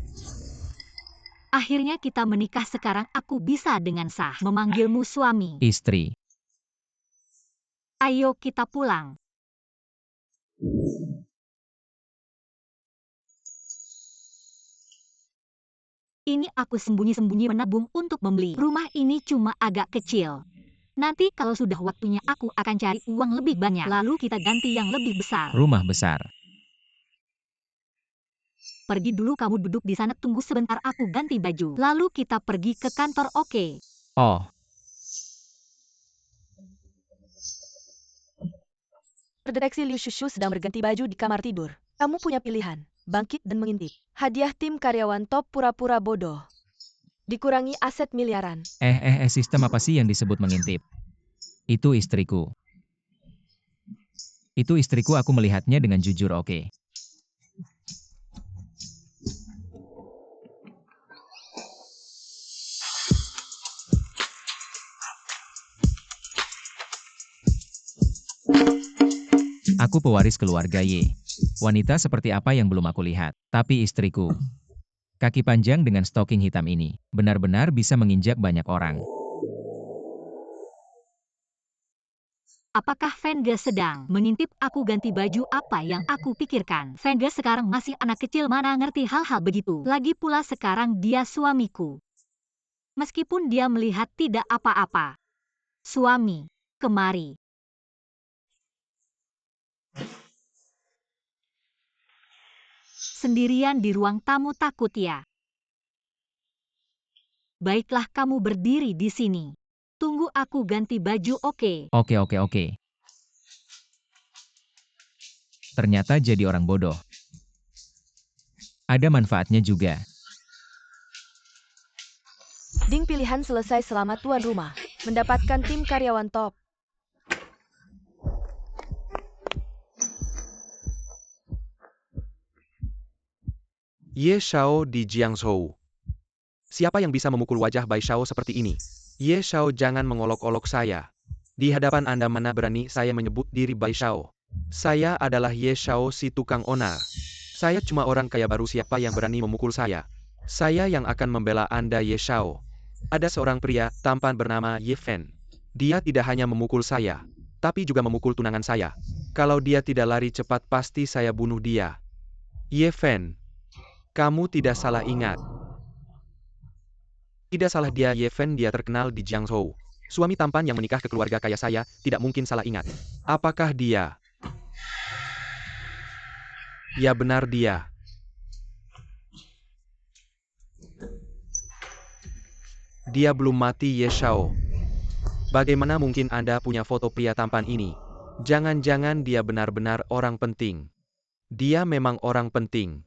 Akhirnya kita menikah, sekarang aku bisa dengan sah memanggilmu suami. Istri. Ayo kita pulang. Ini aku sembunyi-sembunyi menabung untuk membeli rumah ini, cuma agak kecil. Nanti kalau sudah waktunya aku akan cari uang lebih banyak, lalu kita ganti yang lebih besar. Rumah besar. Pergi dulu, kamu duduk di sana, tunggu sebentar, aku ganti baju. Lalu kita pergi ke kantor, oke? Oh, Terdeteksi Liu Shushu sedang berganti baju di kamar tidur. Kamu punya pilihan, bangkit dan mengintip. Hadiah tim karyawan top pura-pura bodoh. Dikurangi aset miliaran. sistem apa sih yang disebut mengintip? Itu istriku. Itu istriku, aku melihatnya dengan jujur, oke. Aku pewaris keluarga Ye. Wanita seperti apa yang belum aku lihat, tapi istriku. Kaki panjang dengan stocking hitam ini, benar-benar bisa menginjak banyak orang. Apakah Fengge sedang mengintip aku ganti baju? Apa yang aku pikirkan? Fengge sekarang masih anak kecil, mana ngerti hal-hal begitu. Lagi pula sekarang dia suamiku. Meskipun dia melihat tidak apa-apa. Suami, kemari. Sendirian di ruang tamu, takut ya? Baiklah, kamu berdiri di sini. Tunggu aku ganti baju, oke? Oke. Ternyata jadi orang bodoh. Ada manfaatnya juga. Ding, pilihan selesai, selamat tuan rumah. Mendapatkan tim karyawan top. Ye Shao di Jiangzhou. Siapa yang bisa memukul wajah Bai Shao seperti ini? Ye Shao, jangan mengolok-olok saya. Di hadapan Anda mana berani saya menyebut diri Bai Shao. Saya adalah Ye Shao, si tukang onar. Saya cuma orang kaya baru, siapa yang berani memukul saya? Saya yang akan membela Anda, Ye Shao. Ada seorang pria tampan bernama Ye Fen. Dia tidak hanya memukul saya, tapi juga memukul tunangan saya. Kalau dia tidak lari cepat pasti saya bunuh dia. Ye Fen, kamu tidak salah ingat. Tidak salah dia, Ye Fen, dia terkenal di Jiangzhou. Suami tampan yang menikah ke keluarga kaya saya, tidak mungkin salah ingat. Apakah dia? Ya benar dia. Dia belum mati, Ye Shao. Bagaimana mungkin Anda punya foto pria tampan ini? Jangan-jangan dia benar-benar orang penting. Dia memang orang penting.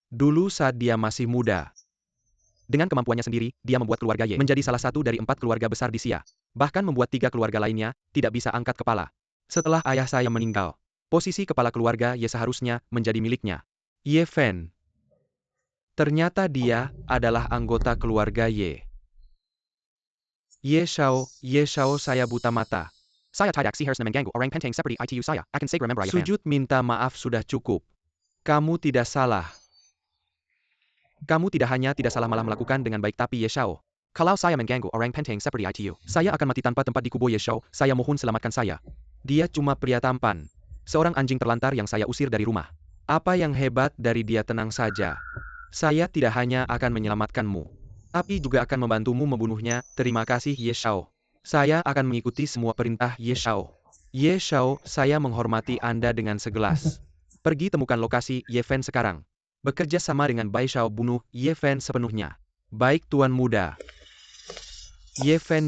Dulu saat dia masih muda. Dengan kemampuannya sendiri, dia membuat keluarga Ye menjadi salah satu dari 4 keluarga besar di Xia. Bahkan membuat 3 keluarga lainnya tidak bisa angkat kepala. Setelah ayah saya meninggal, posisi kepala keluarga Ye seharusnya menjadi miliknya. Ye Fen. Ternyata dia adalah anggota keluarga Ye. Ye Shao, saya buta mata. Saya tidak harus mengganggu orang penting seperti itu. Saya akan segera memberitahu Ye Fen. Sujud minta maaf sudah cukup. Kamu tidak salah. Kamu tidak hanya tidak salah, malah melakukan dengan baik, tapi Ye Shao. Kalau saya mengganggu orang penting seperti itu, Saya akan mati tanpa tempat di kubu Ye Shao, saya mohon selamatkan saya. Dia cuma pria tampan. Seorang anjing terlantar yang saya usir dari rumah. Apa yang hebat dari dia? Tenang saja. Saya tidak hanya akan menyelamatkanmu, tapi juga akan membantumu membunuhnya. Terima kasih, Ye Shao. Saya akan mengikuti semua perintah Ye Shao. Ye Shao, saya menghormati Anda dengan segelas. Pergi temukan lokasi Ye Fen sekarang. Bekerja sama dengan Bai Shao, bunuh Ye Fen sepenuhnya. Baik, Tuan Muda. Ye Fen,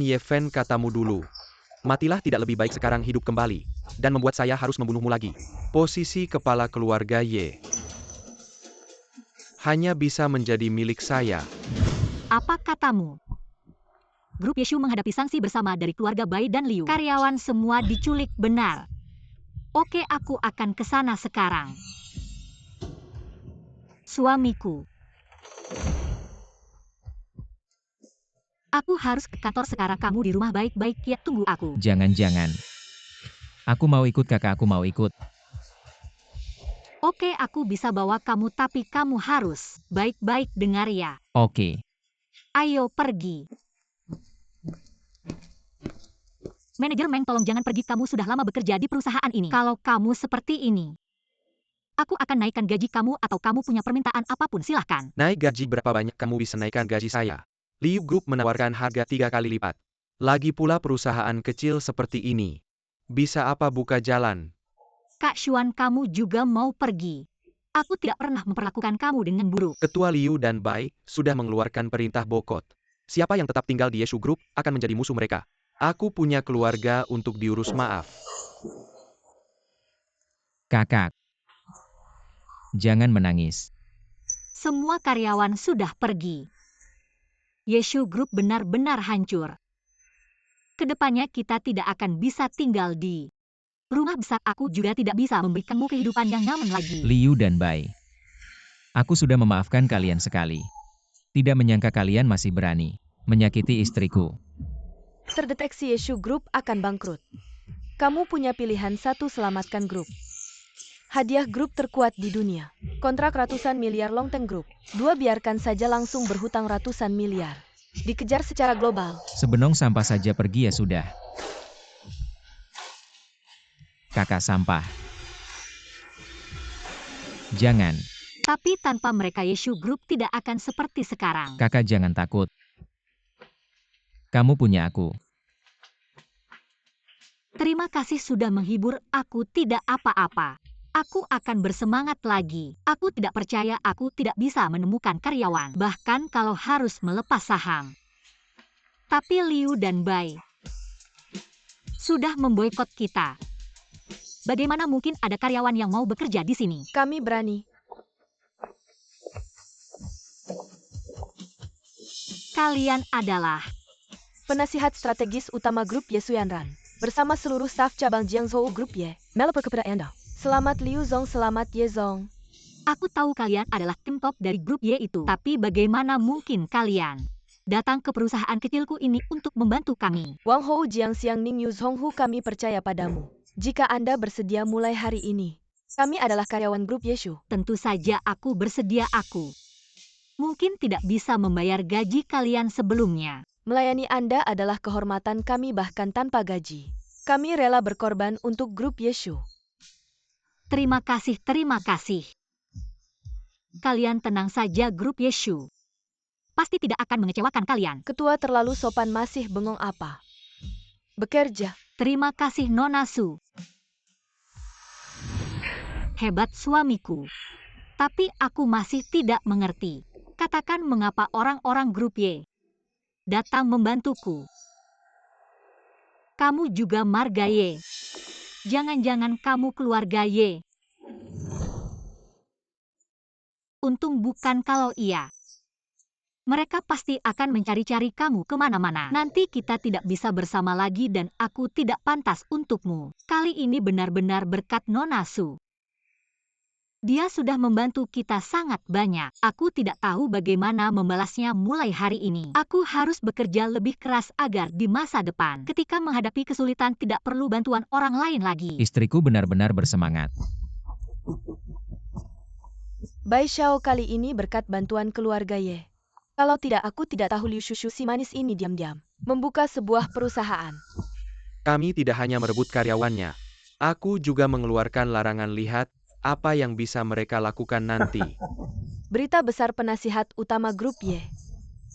katamu dulu. Matilah, tidak lebih baik sekarang hidup kembali, dan membuat saya harus membunuhmu lagi. Posisi kepala keluarga Ye hanya bisa menjadi milik saya. Apa katamu? Grup Yeshu menghadapi sanksi bersama dari keluarga Bai dan Liu. Karyawan semua diculik, benar. Oke, aku akan ke sana sekarang. Suamiku. Aku harus ke kantor sekarang. Kamu di rumah baik-baik ya, tunggu aku. Jangan-jangan. Aku mau ikut, kakak, aku mau ikut. Oke, aku bisa bawa kamu, tapi kamu harus baik-baik, dengar ya. Oke. Ayo pergi. Manajer Meng, tolong jangan pergi, kamu sudah lama bekerja di perusahaan ini. Kalau kamu seperti ini, aku akan naikkan gaji kamu, atau kamu punya permintaan apapun silahkan. Naik gaji berapa banyak kamu bisa naikkan gaji saya? Liu Group menawarkan harga 3 kali lipat. Lagi pula perusahaan kecil seperti ini. Bisa apa buka jalan? Kak Xuan, kamu juga mau pergi. Aku tidak pernah memperlakukan kamu dengan buruk. Ketua Liu dan Bai sudah mengeluarkan perintah bokot. Siapa yang tetap tinggal di Yeshu Group akan menjadi musuh mereka. Aku punya keluarga untuk diurus, maaf. Kakak. Jangan menangis. Semua karyawan sudah pergi. Yeshu Group benar-benar hancur. Kedepannya kita tidak akan bisa tinggal di rumah besar. Aku juga tidak bisa memberikanmu kehidupan yang nyaman lagi. Liu dan Bai. Aku sudah memaafkan kalian sekali. Tidak menyangka kalian masih berani menyakiti istriku. Terdeteksi Yeshu Group akan bangkrut. Kamu punya pilihan satu, selamatkan grup. Hadiah grup terkuat di dunia. Kontrak ratusan miliar Longteng Group. 2, biarkan saja langsung berhutang ratusan miliar. Dikejar secara global. Sebenong sampah saja pergi ya sudah. Kakak sampah. Jangan. Tapi tanpa mereka Yeshu Group tidak akan seperti sekarang. Kakak jangan takut. Kamu punya aku. Terima kasih sudah menghibur aku, tidak apa-apa. Aku akan bersemangat lagi. Aku tidak percaya aku tidak bisa menemukan karyawan. Bahkan kalau harus melepas saham. Tapi Liu dan Bai sudah memboikot kita. Bagaimana mungkin ada karyawan yang mau bekerja di sini? Kami berani. Kalian adalah Penasihat strategis utama grup Ye Xuanran. Bersama seluruh staf cabang Jiangzhou Group Ye. Melapor kepada Anda. Selamat Liu Zong, selamat Ye Zong. Aku tahu kalian adalah tim top dari grup Y itu. Tapi bagaimana mungkin kalian datang ke perusahaan kecilku ini untuk membantu kami? Wang Hou, Jiang Xiang Ning Yu Zhonghu, kami percaya padamu. Jika Anda bersedia mulai hari ini, Kami adalah karyawan grup Yeshu. Tentu saja aku bersedia aku. Mungkin tidak bisa membayar gaji kalian sebelumnya. Melayani Anda adalah kehormatan kami bahkan tanpa gaji. Kami rela berkorban untuk grup Yeshu. Terima kasih, terima kasih. Kalian tenang saja grup Yeshu. Pasti tidak akan mengecewakan kalian. Ketua terlalu sopan masih bengong apa? Bekerja. Terima kasih Nona Su. Hebat suamiku. Tapi aku masih tidak mengerti. Katakan mengapa orang-orang grup Y datang membantuku. Kamu juga marga Y. Jangan-jangan kamu keluarga Y. Untung bukan kalau iya. Mereka pasti akan mencari-cari kamu kemana-mana. Nanti kita tidak bisa bersama lagi dan aku tidak pantas untukmu. Kali ini benar-benar berkat Nona Su. Dia sudah membantu kita sangat banyak. Aku tidak tahu bagaimana membalasnya mulai hari ini. Aku harus bekerja lebih keras agar di masa depan, ketika menghadapi kesulitan tidak perlu bantuan orang lain lagi. Istriku benar-benar bersemangat. Bai Xiao kali ini berkat bantuan keluarga Ye. Kalau tidak aku tidak tahu Liu Shushu si manis ini diam-diam membuka sebuah perusahaan. Kami tidak hanya merebut karyawannya. Aku juga mengeluarkan larangan lihat apa yang bisa mereka lakukan nanti. Berita besar penasihat utama grup Y.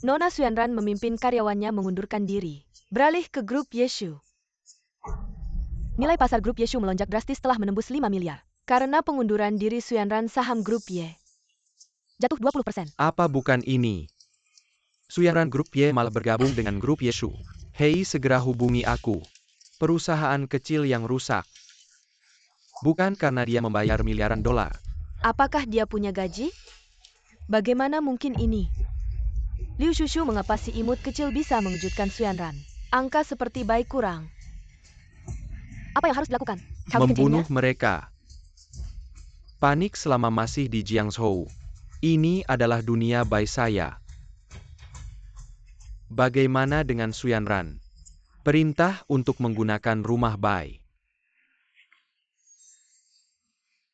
Nona Xuanran memimpin karyawannya mengundurkan diri, beralih ke grup Yeshu. Nilai pasar grup Yeshu melonjak drastis setelah menembus 5 miliar. Karena pengunduran diri Xuanran, saham grup Y jatuh 20%. Apa bukan ini? Xuanran Grup Y malah bergabung dengan grup Yeshu. Hei, segera hubungi aku. Perusahaan kecil yang rusak. Bukan karena dia membayar miliaran dolar. Apakah dia punya gaji? Bagaimana mungkin ini? Liu Shushu, mengapa si imut kecil bisa mengejutkan Xuanran? Angka seperti baik kurang. Apa yang harus dilakukan? Kau Membunuh kerjanya? mereka. Panik selama masih di Jiangzhou. Ini adalah dunia Bai saya. Bagaimana dengan Xuanran? Perintah untuk menggunakan rumah Bai.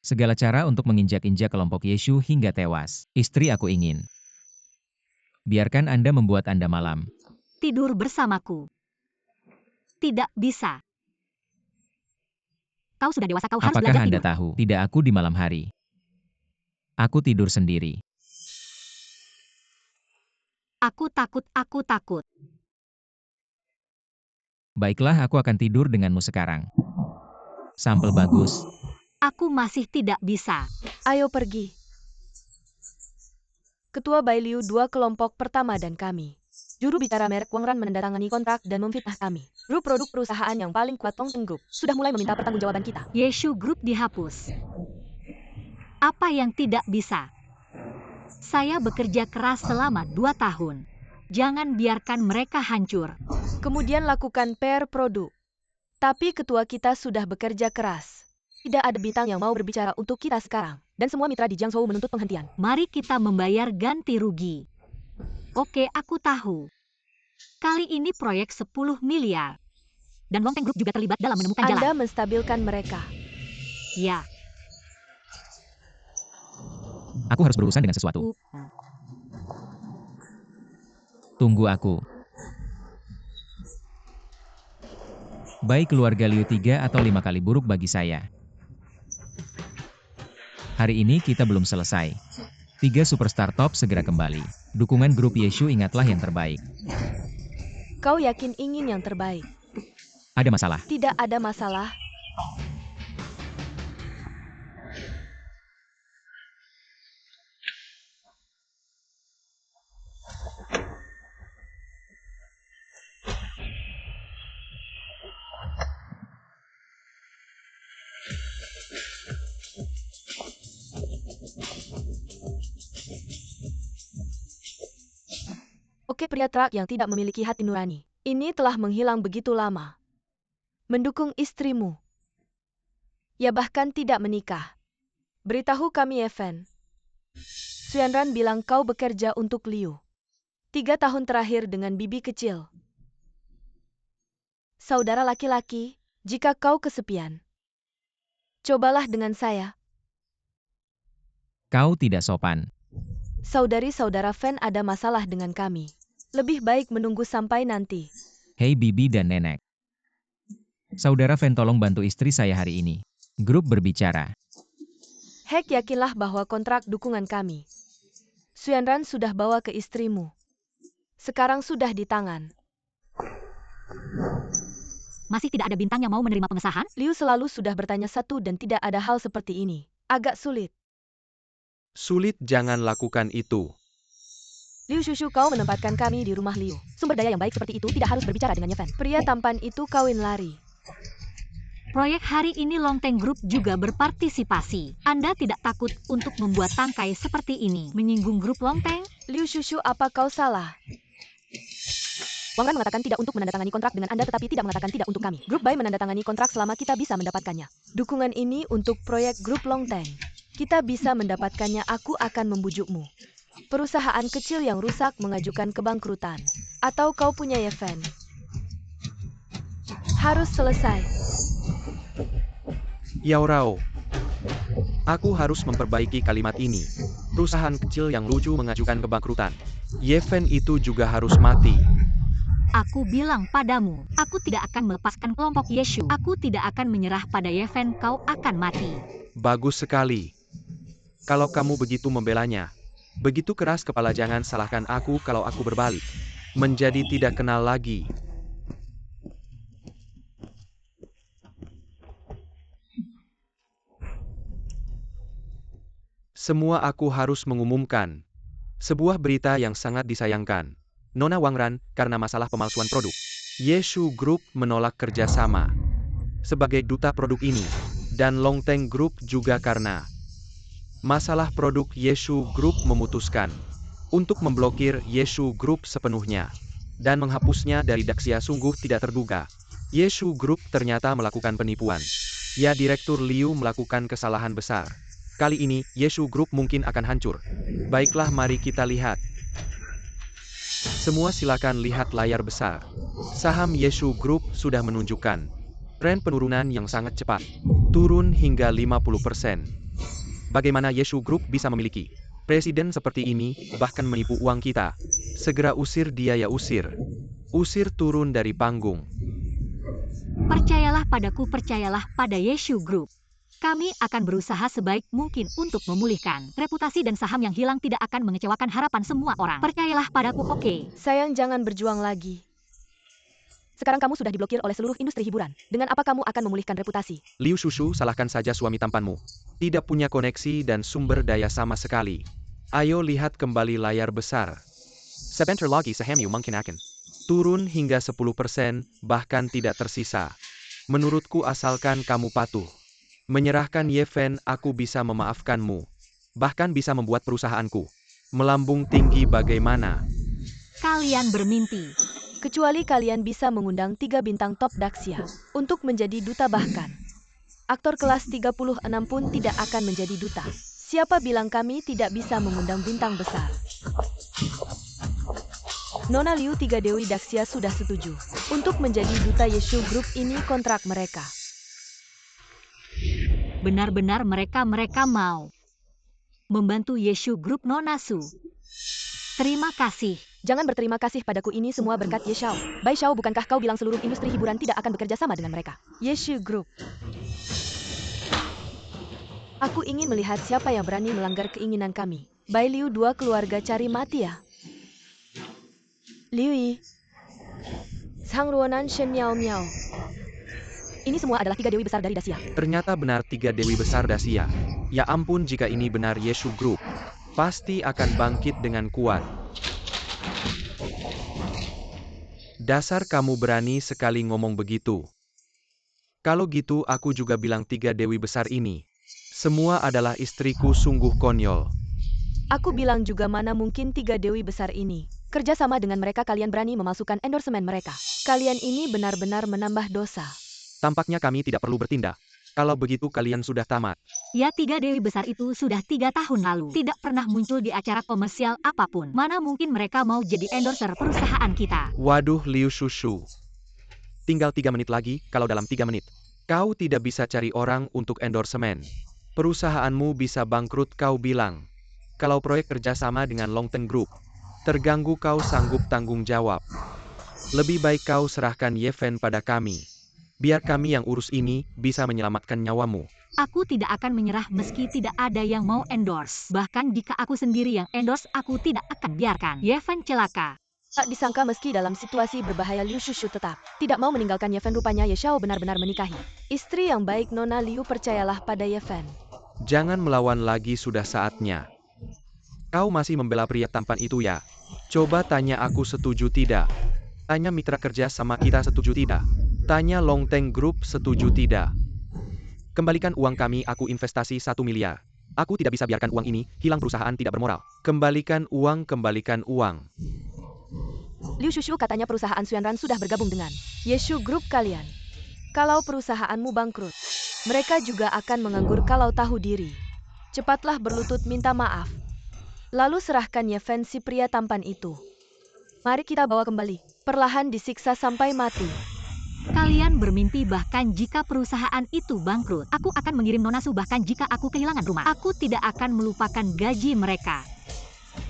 Segala cara untuk menginjak-injak kelompok Yeshu hingga tewas. Istri aku ingin. Biarkan Anda membuat Anda malam. Tidur bersamaku. Tidak bisa. Kau sudah dewasa, kau harus Apakah belajar Anda tidur. tahu? Tidak, aku di malam hari. Aku tidur sendiri. Aku takut, aku takut. Baiklah, aku akan tidur denganmu sekarang. Sampel bagus. Aku masih tidak bisa. Ayo pergi. Ketua Bai Liu, 2 kelompok pertama dan kami. Juru bicara merek Wangran menandatangani kontrak dan memfitnah kami. Grup produk perusahaan yang paling kuat Tongcheng Group sudah mulai meminta pertanggungjawaban kita. Yeshu Group dihapus. Apa yang tidak bisa? Saya bekerja keras selama 2 tahun. Jangan biarkan mereka hancur. Kemudian lakukan PR produk. Tapi ketua kita sudah bekerja keras. Tidak ada bintang yang mau berbicara untuk kita sekarang. Dan semua mitra di Jiangzhou menuntut penghentian. Mari kita membayar ganti rugi. Oke, aku tahu. Kali ini proyek 10 miliar. Dan Longteng Group juga terlibat dalam menemukan Anda jalan. menstabilkan mereka. Ya. Aku harus berurusan dengan sesuatu. Tunggu aku. Baik, keluarga Liu 3 atau 5 kali buruk bagi saya. Hari ini kita belum selesai. 3 superstar top segera kembali. Dukungan grup Yeshu, ingatlah yang terbaik. Kau yakin ingin yang terbaik? Ada masalah. Tidak ada masalah. Oke, pria truk yang tidak memiliki hati nurani. Ini telah menghilang begitu lama. Mendukung istrimu. Ya, bahkan tidak menikah. Beritahu kami, Evan. Xuanran bilang kau bekerja untuk Liu. 3 tahun terakhir dengan bibi kecil. Saudara laki-laki, jika kau kesepian, cobalah dengan saya. Kau tidak sopan. Saudari-saudara Fan ada masalah dengan kami. Lebih baik menunggu sampai nanti. Hei bibi dan nenek. Saudara Fan tolong bantu istri saya hari ini. Grup berbicara. Hek yakinlah bahwa kontrak dukungan kami. Xuanran sudah bawa ke istrimu. Sekarang sudah di tangan. Masih tidak ada bintang yang mau menerima pengesahan? Liu selalu sudah bertanya satu dan tidak ada hal seperti ini. Agak sulit. Sulit, jangan lakukan itu. Liu Shushu, kau menempatkan kami di rumah Liu. Sumber daya yang baik seperti itu tidak harus berbicara dengan Yefen. Pria tampan itu kawin lari. Proyek hari ini Longteng Group juga berpartisipasi. Anda tidak takut untuk membuat tangkai seperti ini, menyinggung grup Longteng? Liu Shushu, apa kau salah? Wang Ran mengatakan tidak untuk menandatangani kontrak dengan Anda tetapi tidak mengatakan tidak untuk kami. Grup Bai menandatangani kontrak selama kita bisa mendapatkannya. Dukungan ini untuk proyek grup Longteng. Kita bisa mendapatkannya, aku akan membujukmu. Perusahaan kecil yang rusak mengajukan kebangkrutan. Atau kau punya Yefen. Harus selesai. Yao Rao. Aku harus memperbaiki kalimat ini. Perusahaan kecil yang lucu mengajukan kebangkrutan. Yefen itu juga harus mati. Aku bilang padamu, aku tidak akan melepaskan kelompok Yeshu. Aku tidak akan menyerah pada Yefen, kau akan mati. Bagus sekali. Kalau kamu begitu membelanya, begitu keras kepala, jangan salahkan aku kalau aku berbalik. Menjadi tidak kenal lagi. Semua aku harus mengumumkan. Sebuah berita yang sangat disayangkan. Nona Wang Ran, karena masalah pemalsuan produk. Yeshu Group menolak kerjasama sebagai duta produk ini. Dan Longteng Group juga karena masalah produk. Yeshu Group memutuskan untuk memblokir Yeshu Group sepenuhnya dan menghapusnya dari Daxia. Sungguh tidak terduga. Yeshu Group ternyata melakukan penipuan. Ya, Direktur Liu melakukan kesalahan besar. Kali ini, Yeshu Group mungkin akan hancur. Baiklah, mari kita lihat. Semua silakan lihat layar besar. Saham Yeshu Group sudah menunjukkan tren penurunan yang sangat cepat. Turun hingga 50%. Bagaimana Yeshu Group bisa memiliki presiden seperti ini, bahkan menipu uang kita? Segera usir dia, ya, usir. Usir turun dari panggung. Percayalah padaku, percayalah pada Yeshu Group. Kami akan berusaha sebaik mungkin untuk memulihkan reputasi dan saham yang hilang. Tidak akan mengecewakan harapan semua orang. Percayalah padaku, oke? Sayang, jangan berjuang lagi. Sekarang kamu sudah diblokir oleh seluruh industri hiburan. Dengan apa kamu akan memulihkan reputasi? Liu Shushu, salahkan saja suami tampanmu. Tidak punya koneksi dan sumber daya sama sekali. Ayo lihat kembali layar besar. Sebentar lagi sahammu mungkin akan Turun hingga 10%, bahkan tidak tersisa. Menurutku asalkan kamu patuh. Menyerahkan Yefen, aku bisa memaafkanmu. Bahkan bisa membuat perusahaanku melambung tinggi. Bagaimana? Kalian bermimpi. Kecuali kalian bisa mengundang 3 bintang top Daxia untuk menjadi duta, bahkan aktor kelas 36 pun tidak akan menjadi duta. Siapa bilang kami tidak bisa mengundang bintang besar? Nona Liu, 3 Dewi Daxia sudah setuju untuk menjadi duta Yeshu Group. Ini kontrak mereka. Benar-benar mereka mau membantu Yeshu Group, Nona Su. Terima kasih. Jangan berterima kasih padaku, ini semua berkat Ye Xiao. Bai Xiao, bukankah kau bilang seluruh industri hiburan tidak akan bekerja sama dengan mereka? Yeshu Group. Aku ingin melihat siapa yang berani melanggar keinginan kami. Bai Liu, 2 keluarga cari mati ya. Liu Yi. Sang Ruonan Shen Miao Miao. Ini semua adalah 3 dewi besar dari Daxia. Ternyata benar 3 dewi besar Daxia. Ya ampun, jika ini benar Yeshu Group, pasti akan bangkit dengan kuat. Dasar kamu berani sekali ngomong begitu. Kalau gitu aku juga bilang 3 dewi besar ini semua adalah istriku, sungguh konyol. Aku bilang juga, mana mungkin 3 dewi besar ini kerja sama dengan mereka. Kalian berani memalsukan endorsement mereka. Kalian ini benar-benar menambah dosa. Tampaknya kami tidak perlu bertindak. Kalau begitu kalian sudah tamat. Ya, 3 dewi besar itu sudah 3 tahun lalu tidak pernah muncul di acara komersial apapun. Mana mungkin mereka mau jadi endorser perusahaan kita? Waduh, Liu Shushu. Tinggal 3 menit lagi. Kalau dalam 3 menit kau tidak bisa cari orang untuk endorsement Perusahaanmu bisa bangkrut kau bilang. Kalau proyek kerjasama dengan Longteng Group terganggu kau sanggup tanggung jawab. Lebih baik kau serahkan Yeven pada kami. Biar kami yang urus ini bisa menyelamatkan nyawamu. Aku tidak akan menyerah meski tidak ada yang mau endorse. Bahkan jika aku sendiri yang endorse, aku tidak akan biarkan Yeven celaka. Tak disangka meski dalam situasi berbahaya Liu Shushu tetap tidak mau meninggalkan Yeven. Rupanya Ye Xiao benar-benar menikahi istri yang baik. Nona Liu, percayalah pada Yeven. Jangan melawan lagi, sudah saatnya. Kau masih membela pria tampan itu ya? Coba tanya aku setuju tidak? Tanya mitra kerja sama kita setuju tidak? Tanya Longteng Group setuju tidak? Kembalikan uang kami, aku investasi 1 miliar. Aku tidak bisa biarkan uang ini hilang, perusahaan tidak bermoral. Kembalikan uang, kembalikan uang. Liu Shushu, katanya perusahaan Xuanran sudah bergabung dengan Yeshu Group kalian. Kalau perusahaanmu bangkrut, mereka juga akan menganggur kalau tahu diri. Cepatlah berlutut minta maaf. Lalu serahkan Yeven, si pria tampan itu. Mari kita bawa kembali. Perlahan disiksa sampai mati. Kalian bermimpi bahkan jika perusahaan itu bangkrut. Aku akan mengirim Nona Su bahkan jika aku kehilangan rumah. Aku tidak akan melupakan gaji mereka.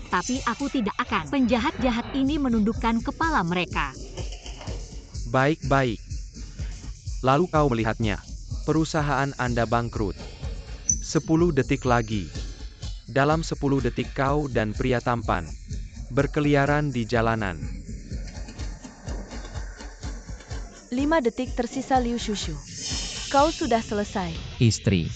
Tapi aku tidak akan. Penjahat-jahat ini menundukkan kepala mereka. Baik-baik. Lalu kau melihatnya. Perusahaan Anda bangkrut. 10 detik lagi. Dalam 10 detik kau dan pria tampan berkeliaran di jalanan. 5 detik tersisa Liu Shushu. Kau sudah selesai. Istri.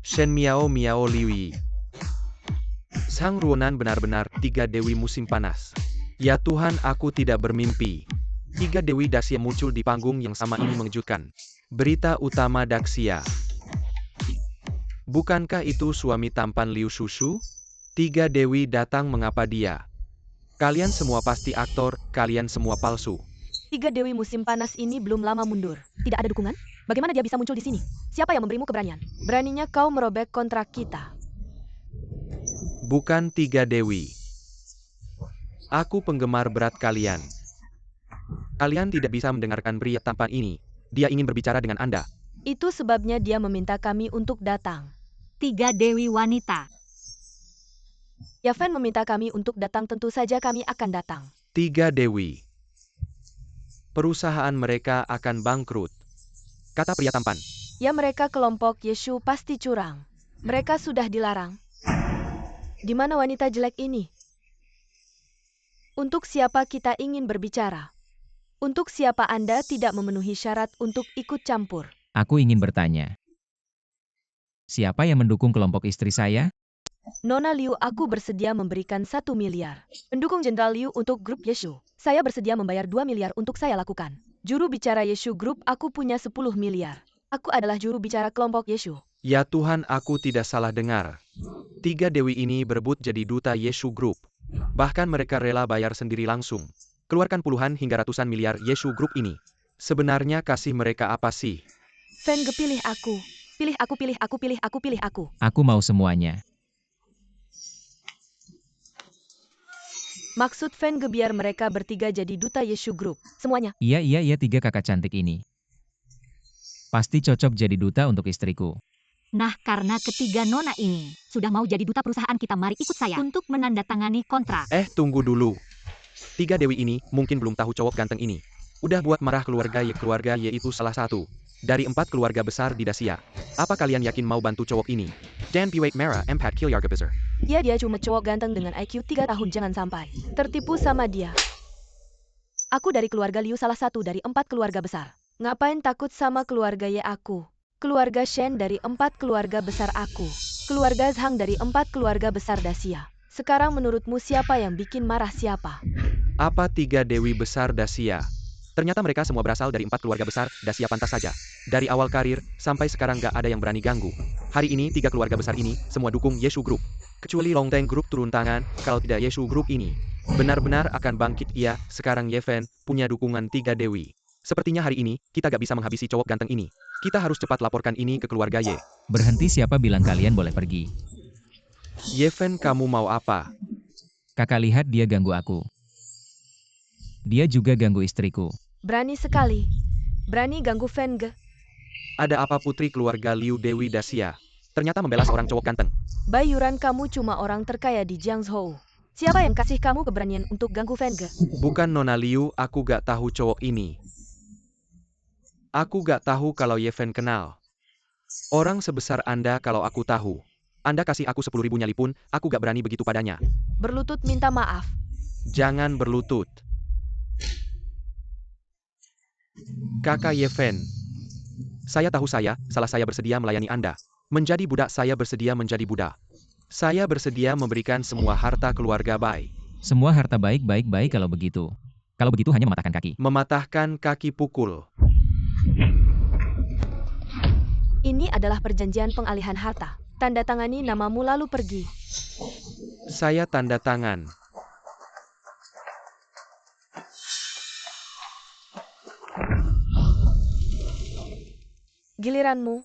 Shen Miao Miao Liwi. Sang Ruonan, benar-benar 3 dewi musim panas. Ya Tuhan, aku tidak bermimpi. 3 dewi Daxia muncul di panggung yang sama ini mengejutkan. Berita utama Daxia. Bukankah itu suami tampan Liu Shushu? 3 dewi datang, mengapa dia? Kalian semua pasti aktor, kalian semua palsu. 3 dewi musim panas ini belum lama mundur. Tidak ada dukungan? Bagaimana dia bisa muncul di sini? Siapa yang memberimu keberanian? Beraninya kau merobek kontrak kita. Bukan 3 dewi. Aku penggemar berat kalian. Kalian tidak bisa mendengarkan pria tampan ini. Dia ingin berbicara dengan Anda. Itu sebabnya dia meminta kami untuk datang. 3 dewi wanita. Yeven meminta kami untuk datang, tentu saja kami akan datang. 3 dewi. Perusahaan mereka akan bangkrut, kata pria tampan. Ya, mereka kelompok Yeshu pasti curang. Mereka sudah dilarang. Di mana wanita jelek ini? Untuk siapa kita ingin berbicara? Untuk siapa Anda tidak memenuhi syarat untuk ikut campur? Aku ingin bertanya. Siapa yang mendukung kelompok istri saya? Nona Liu, aku bersedia memberikan 1 miliar. Mendukung Jenderal Liu untuk grup Yeshu. Saya bersedia membayar 2 miliar untuk saya lakukan. Juru bicara Yeshu Group, aku punya 10 miliar. Aku adalah juru bicara kelompok Yeshu. Ya Tuhan, aku tidak salah dengar. 3 dewi ini berebut jadi duta Yeshu Group. Bahkan mereka rela bayar sendiri langsung. Keluarkan puluhan hingga ratusan miliar Yeshu Group ini. Sebenarnya kasih mereka apa sih? Fan Ge, pilih aku. Pilih aku, pilih aku, pilih aku, pilih aku. Aku mau semuanya. Maksud Fan Ge biar mereka bertiga jadi duta Yeshu Group. Semuanya. Iya, 3 kakak cantik ini. Pasti cocok jadi duta untuk istriku. Nah, karena ketiga nona ini sudah mau jadi duta perusahaan kita, mari ikut saya untuk menandatangani kontrak. Tunggu dulu. 3 dewi ini mungkin belum tahu cowok ganteng ini. Udah buat marah keluarga Y. Keluarga Y itu salah satu dari 4 keluarga besar di Dacia. Apa kalian yakin mau bantu cowok ini? Dan Piwait Mara Empat Kilyarga Bizar. Ya, dia cuma cowok ganteng dengan IQ 3 tahun, jangan sampai tertipu sama dia. Aku dari keluarga Liu, salah satu dari 4 keluarga besar. Ngapain takut sama keluarga Y aku? Keluarga Shen dari 4 keluarga besar aku. Keluarga Zhang dari 4 keluarga besar Dacia. Sekarang menurutmu siapa yang bikin marah siapa? Apa 3 dewi besar Dacia? Ternyata mereka semua berasal dari 4 keluarga besar Dacia, pantas saja. Dari awal karir, sampai sekarang gak ada yang berani ganggu. Hari ini 3 keluarga besar ini semua dukung Yeshu Group. Kecuali Longteng Group turun tangan, kalau tidak Yeshu Group ini benar-benar akan bangkit. Iya, sekarang Yeven punya dukungan 3 dewi. Sepertinya hari ini, kita gak bisa menghabisi cowok ganteng ini. Kita harus cepat laporkan ini ke keluarga Y. Berhenti, siapa bilang kalian boleh pergi? Yeven, kamu mau apa? Kakak lihat dia ganggu aku. Dia juga ganggu istriku. Berani sekali. Berani ganggu Fan Ge. Ada apa putri keluarga Liu Dewi Dasia? Ternyata membela seorang cowok ganteng. Bayuran kamu cuma orang terkaya di Jiangzhou. Siapa yang kasih kamu keberanian untuk ganggu Fan Ge? Bukan Nona Liu, aku gak tahu cowok ini. Aku gak tahu kalau Ye Fen kenal. Orang sebesar Anda kalau aku tahu. Anda kasih aku 10.000 nyali pun, aku gak berani begitu padanya. Berlutut minta maaf. Jangan berlutut. Kakak Ye Fen. Saya tahu salah saya bersedia melayani Anda. Menjadi budak saya bersedia menjadi budak. Saya bersedia memberikan semua harta keluarga Bai. Semua harta baik kalau begitu. Kalau begitu hanya mematahkan kaki. Mematahkan kaki pukul. Ini adalah perjanjian pengalihan harta. Tanda tangani namamu lalu pergi. Saya tanda tangan. Giliranmu.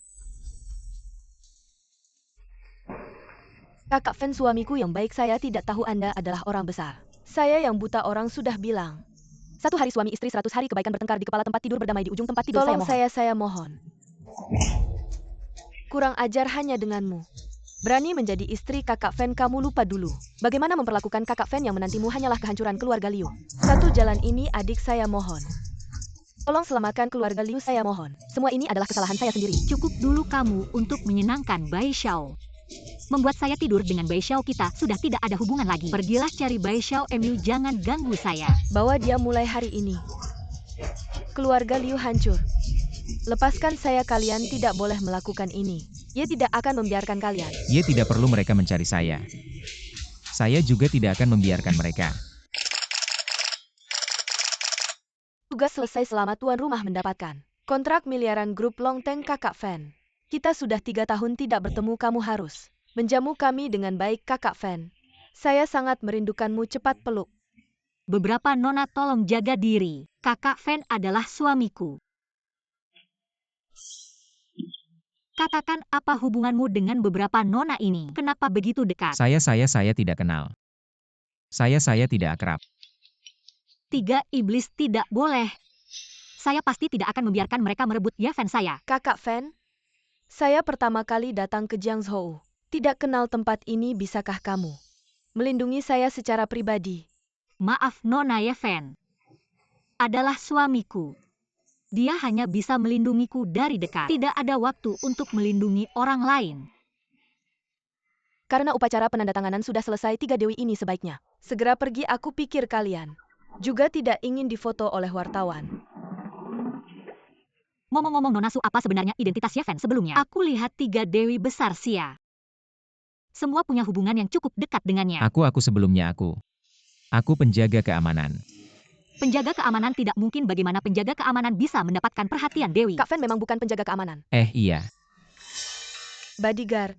Kakak Fan suamiku yang baik, saya tidak tahu Anda adalah orang besar. Saya yang buta orang sudah bilang. 1 hari suami istri 100 hari kebaikan bertengkar di kepala tempat tidur berdamai di ujung tempat tidur. Tolong saya mohon. Kurang ajar hanya denganmu. Berani menjadi istri kakak Fan, kamu lupa dulu. Bagaimana memperlakukan kakak Fan yang menantimu hanyalah kehancuran keluarga Liu. Satu jalan ini adik saya mohon. Tolong selamatkan keluarga Liu, saya mohon. Semua ini adalah kesalahan saya sendiri. Cukup dulu kamu untuk menyenangkan Bai Xiao. Membuat saya tidur dengan Bai Xiao, kita sudah tidak ada hubungan lagi. Pergilah cari Bai Xiao, Emu, jangan ganggu saya. Bawa dia mulai hari ini. Keluarga Liu hancur. Lepaskan saya, kalian tidak boleh melakukan ini. Ia tidak akan membiarkan kalian. Ye tidak perlu mereka mencari saya. Saya juga tidak akan membiarkan mereka. Tugas selesai, selamat tuan rumah mendapatkan kontrak miliaran grup Longteng kakak Fan. Kita sudah 3 tahun tidak bertemu, kamu harus menjamu kami dengan baik kakak Fan. Saya sangat merindukanmu, cepat peluk. Beberapa nona, tolong jaga diri. Kakak Fan adalah suamiku. Katakan apa hubunganmu dengan beberapa nona ini? Kenapa begitu dekat? Saya tidak kenal. Saya tidak akrab. 3 iblis tidak boleh. Saya pasti tidak akan membiarkan mereka merebut Ye Fen saya. Kakak Fan, saya pertama kali datang ke Jiangzhou. Tidak kenal tempat ini, bisakah kamu melindungi saya secara pribadi? Maaf Nona, Ye Fen adalah suamiku. Dia hanya bisa melindungiku dari dekat. Tidak ada waktu untuk melindungi orang lain. Karena upacara penandatanganan sudah selesai, 3 dewi ini sebaiknya segera pergi. Aku pikir kalian juga tidak ingin difoto oleh wartawan. Ngomong-ngomong Nona Su, apa sebenarnya identitas Ye Fen sebelumnya? Aku lihat 3 dewi besar Xia. Semua punya hubungan yang cukup dekat dengannya. Aku sebelumnya aku penjaga keamanan. Penjaga keamanan tidak mungkin. Bagaimana penjaga keamanan bisa mendapatkan perhatian Dewi? Kak Fan memang bukan penjaga keamanan. Iya. Bodyguard.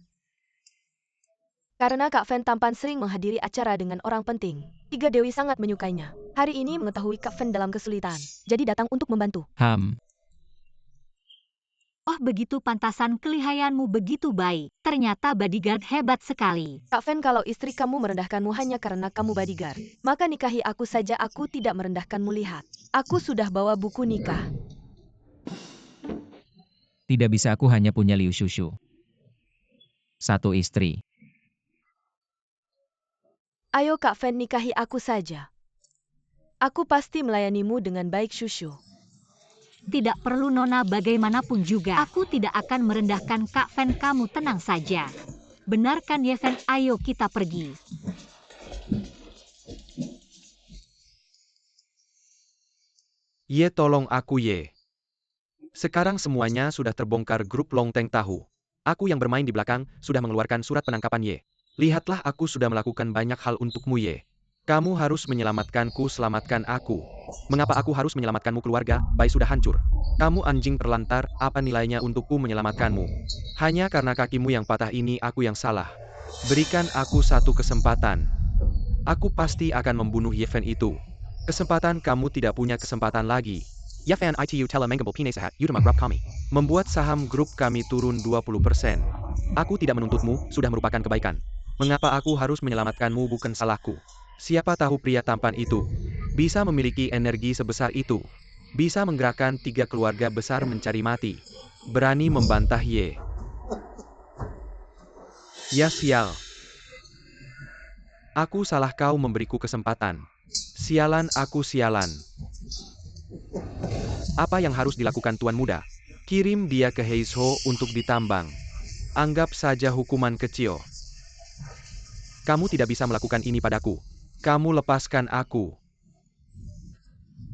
Karena Kak Fan tampan sering menghadiri acara dengan orang penting, 3 dewi sangat menyukainya. Hari ini mengetahui Kak Fan dalam kesulitan, jadi datang untuk membantu. Oh begitu, pantasan kelihayanmu begitu baik. Ternyata bodyguard hebat sekali. Kak Fan, kalau istri kamu merendahkanmu hanya karena kamu bodyguard, maka nikahi aku saja. Aku tidak merendahkanmu. Lihat, aku sudah bawa buku nikah. Tidak bisa, aku hanya punya Liu Shushu. 1 istri. Ayo Kak Fan, nikahi aku saja. Aku pasti melayanimu dengan baik, Shushu. Tidak perlu Nona, bagaimanapun juga. Aku tidak akan merendahkan Kak Fan, kamu tenang saja. Benarkan Ye Fen, ayo kita pergi. Ye, tolong aku Ye. Sekarang semuanya sudah terbongkar, grup Longteng tahu. Aku yang bermain di belakang sudah mengeluarkan surat penangkapan Ye. Lihatlah, aku sudah melakukan banyak hal untukmu Ye. Kamu harus menyelamatkanku, selamatkan aku. Mengapa aku harus menyelamatkanmu? Keluarga Bai sudah hancur. Kamu anjing terlantar, apa nilainya untukku menyelamatkanmu? Hanya karena kakimu yang patah ini aku yang salah. Berikan aku 1 kesempatan. Aku pasti akan membunuh Ye Fen itu. Kesempatan, kamu tidak punya kesempatan lagi. Ye Fen itu telah mengambil pinasahat utama grup kami. Membuat saham grup kami turun 20%. Aku tidak menuntutmu, sudah merupakan kebaikan. Mengapa aku harus menyelamatkanmu? Bukan salahku. Siapa tahu pria tampan itu Bisa memiliki energi sebesar itu. Bisa menggerakkan 3 keluarga besar mencari mati. Berani membantah Ye. Ya sial. Aku salah, kau memberiku kesempatan. Sialan, aku sialan. Apa yang harus dilakukan Tuan Muda? Kirim dia ke Heizhou untuk ditambang. Anggap saja hukuman kecil. Kamu tidak bisa melakukan ini padaku. Kamu lepaskan aku.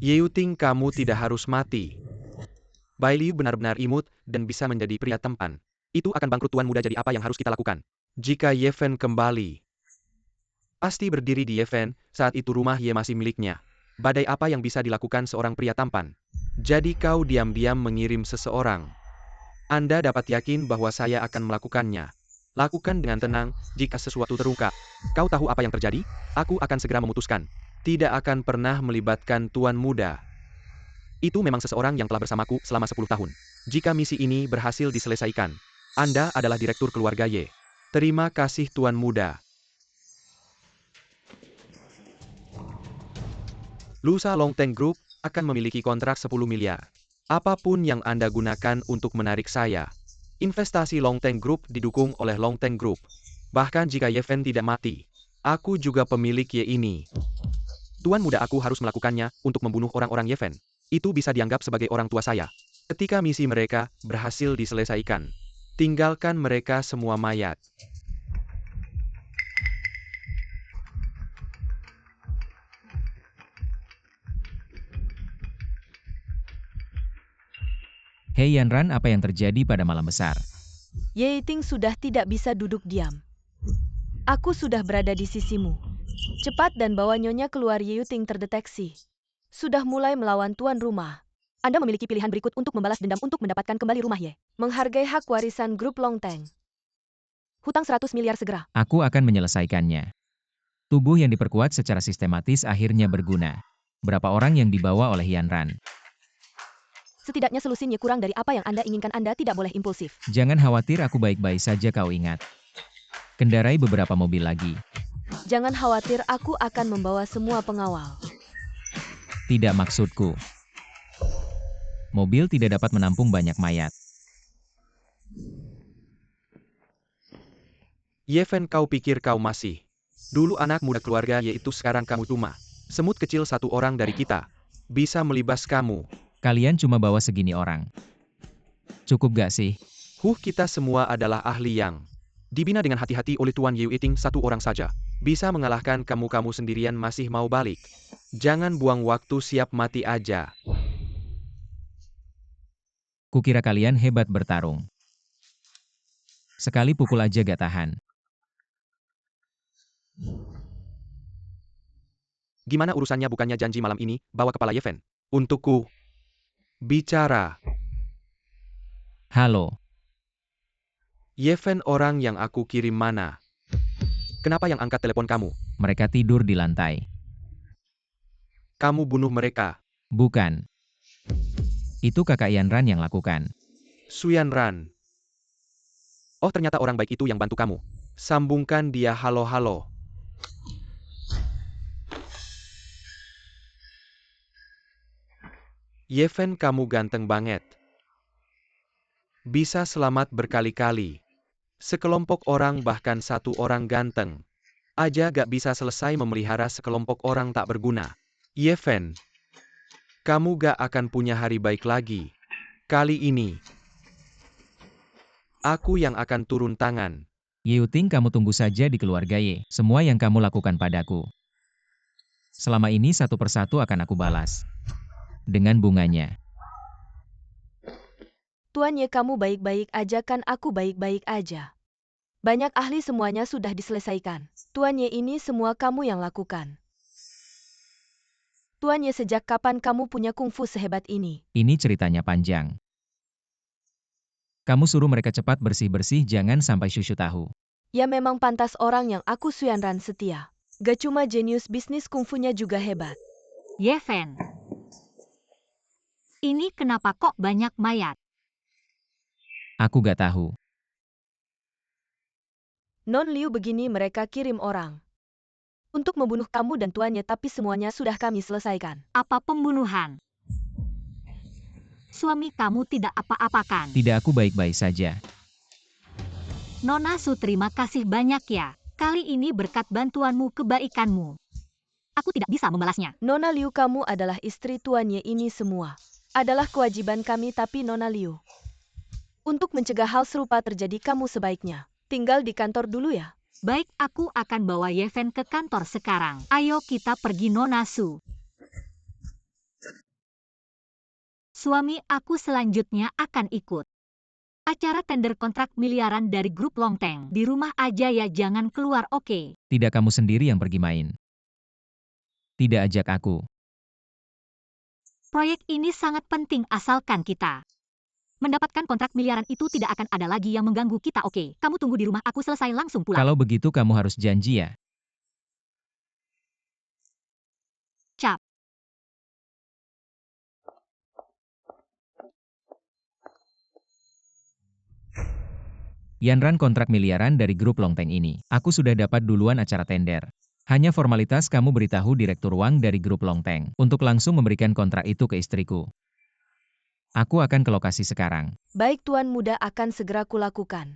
Ye Yuting, kamu tidak harus mati. Bai Liu benar-benar imut dan bisa menjadi pria tampan. Itu akan bangkrut Tuan Muda, jadi apa yang harus kita lakukan? Jika Ye Fen kembali, pasti berdiri di Ye Fen, saat itu rumah Ye masih miliknya. Badai apa yang bisa dilakukan seorang pria tampan? Jadi kau diam-diam mengirim seseorang. Anda dapat yakin bahwa saya akan melakukannya. Lakukan dengan tenang, jika sesuatu terungkap. Kau tahu apa yang terjadi? Aku akan segera memutuskan. Tidak akan pernah melibatkan Tuan Muda. Itu memang seseorang yang telah bersamaku selama 10 tahun. Jika misi ini berhasil diselesaikan, Anda adalah direktur keluarga Ye. Terima kasih Tuan Muda. Lusa Longteng Group akan memiliki kontrak 10 miliar. Apapun yang Anda gunakan untuk menarik saya. Investasi Longteng Group didukung oleh Longteng Group. Bahkan jika Ye Fen tidak mati, aku juga pemilik Ye ini. Tuan Muda, aku harus melakukannya untuk membunuh orang-orang Ye Fen. Itu bisa dianggap sebagai orang tua saya. Ketika misi mereka berhasil diselesaikan, tinggalkan mereka semua mayat. Hei Yanran, apa yang terjadi pada malam besar? Ye Yuting sudah tidak bisa duduk diam. Aku sudah berada di sisimu. Cepat dan bawa Nyonya keluar. Ye Yuting terdeteksi. Sudah mulai melawan tuan rumah. Anda memiliki pilihan berikut untuk membalas dendam untuk mendapatkan kembali rumah Ye. Menghargai hak warisan grup Longteng. Hutang 100 miliar segera. Aku akan menyelesaikannya. Tubuh yang diperkuat secara sistematis akhirnya berguna. Berapa orang yang dibawa oleh Yanran? Setidaknya selusin Ye kurang dari apa yang Anda inginkan. Anda tidak boleh impulsif. Jangan khawatir, aku baik-baik saja, kau ingat. Kendarai beberapa mobil lagi. Jangan khawatir, aku akan membawa semua pengawal. Tidak, maksudku. Mobil tidak dapat menampung banyak mayat. Ye Fen, kau pikir kau masih dulu anak muda keluarga, yaitu sekarang kamu cuma semut kecil satu orang dari kita. Bisa melibas kamu. Kalian cuma bawa segini orang. Cukup gak sih? Kita semua adalah ahli yang dibina dengan hati-hati oleh Tuan Ye Yuting. Satu orang saja bisa mengalahkan kamu sendirian masih mau balik. Jangan buang waktu, siap mati aja. Kukira kalian hebat bertarung. Sekali pukul aja gak tahan. Gimana urusannya? Bukannya janji malam ini bawa kepala Ye Fen untukku bicara. Halo. Ye Fen orang yang aku kirim mana? Kenapa yang angkat telepon kamu? Mereka tidur di lantai. Kamu bunuh mereka. Bukan. Itu kakak Yanran yang lakukan. Suyan Ran. Oh, ternyata orang baik itu yang bantu kamu. Sambungkan dia. Halo. Ye Fen, kamu ganteng banget. Bisa selamat berkali-kali. Sekelompok orang, bahkan satu orang ganteng aja gak bisa selesai memelihara sekelompok orang tak berguna. Ye Fen, kamu gak akan punya hari baik lagi. Kali ini, aku yang akan turun tangan. Ye Yuting, kamu tunggu saja di keluarga Ye. Semua yang kamu lakukan padaku selama ini satu persatu akan aku balas. Dengan bunganya. Tuan Ye, kamu baik-baik aja kan? Aku baik-baik aja. Banyak ahli, semuanya sudah diselesaikan. Tuan Ye, ini semua kamu yang lakukan. Tuan Ye, sejak kapan kamu punya kungfu sehebat ini? Ini ceritanya panjang. Kamu suruh mereka cepat bersih-bersih, jangan sampai Shushu tahu. Ya, memang pantas orang yang aku Suyan Ran setia. Gak cuma jenius bisnis, kungfunya juga hebat. Ye Fen. Ini kenapa kok banyak mayat? Aku gak tahu. Non Liu, begini mereka kirim orang. untuk membunuh kamu dan tuannya, tapi semuanya sudah kami selesaikan. Apa pembunuhan? Suami kamu tidak apa-apakan. Tidak, aku baik-baik saja. Nona Su, terima kasih banyak ya. Kali ini berkat bantuanmu, kebaikanmu, aku tidak bisa membalasnya. Nona Liu, kamu adalah istri tuannya, ini semua adalah kewajiban kami, tapi Nona Liu, untuk mencegah hal serupa terjadi, kamu sebaiknya tinggal di kantor dulu ya. Baik, aku akan bawa Yeven ke kantor sekarang. Ayo kita pergi, Nona Su. Suami aku selanjutnya akan ikut acara tender kontrak miliaran dari grup Longteng. Di rumah aja ya, jangan keluar, oke? Tidak, kamu sendiri yang pergi main. Tidak ajak aku. Proyek ini sangat penting, asalkan kita mendapatkan kontrak miliaran itu tidak akan ada lagi yang mengganggu kita, oke? Kamu tunggu di rumah, aku selesai langsung pulang. Kalau begitu kamu harus janji ya. Cap. Yanran, kontrak miliaran dari grup Longteng ini. Aku sudah dapat duluan acara tender. Hanya formalitas kamu beritahu Direktur Wang dari grup Longteng untuk langsung memberikan kontrak itu ke istriku. Aku akan ke lokasi sekarang. Baik Tuan Muda, akan segera kulakukan.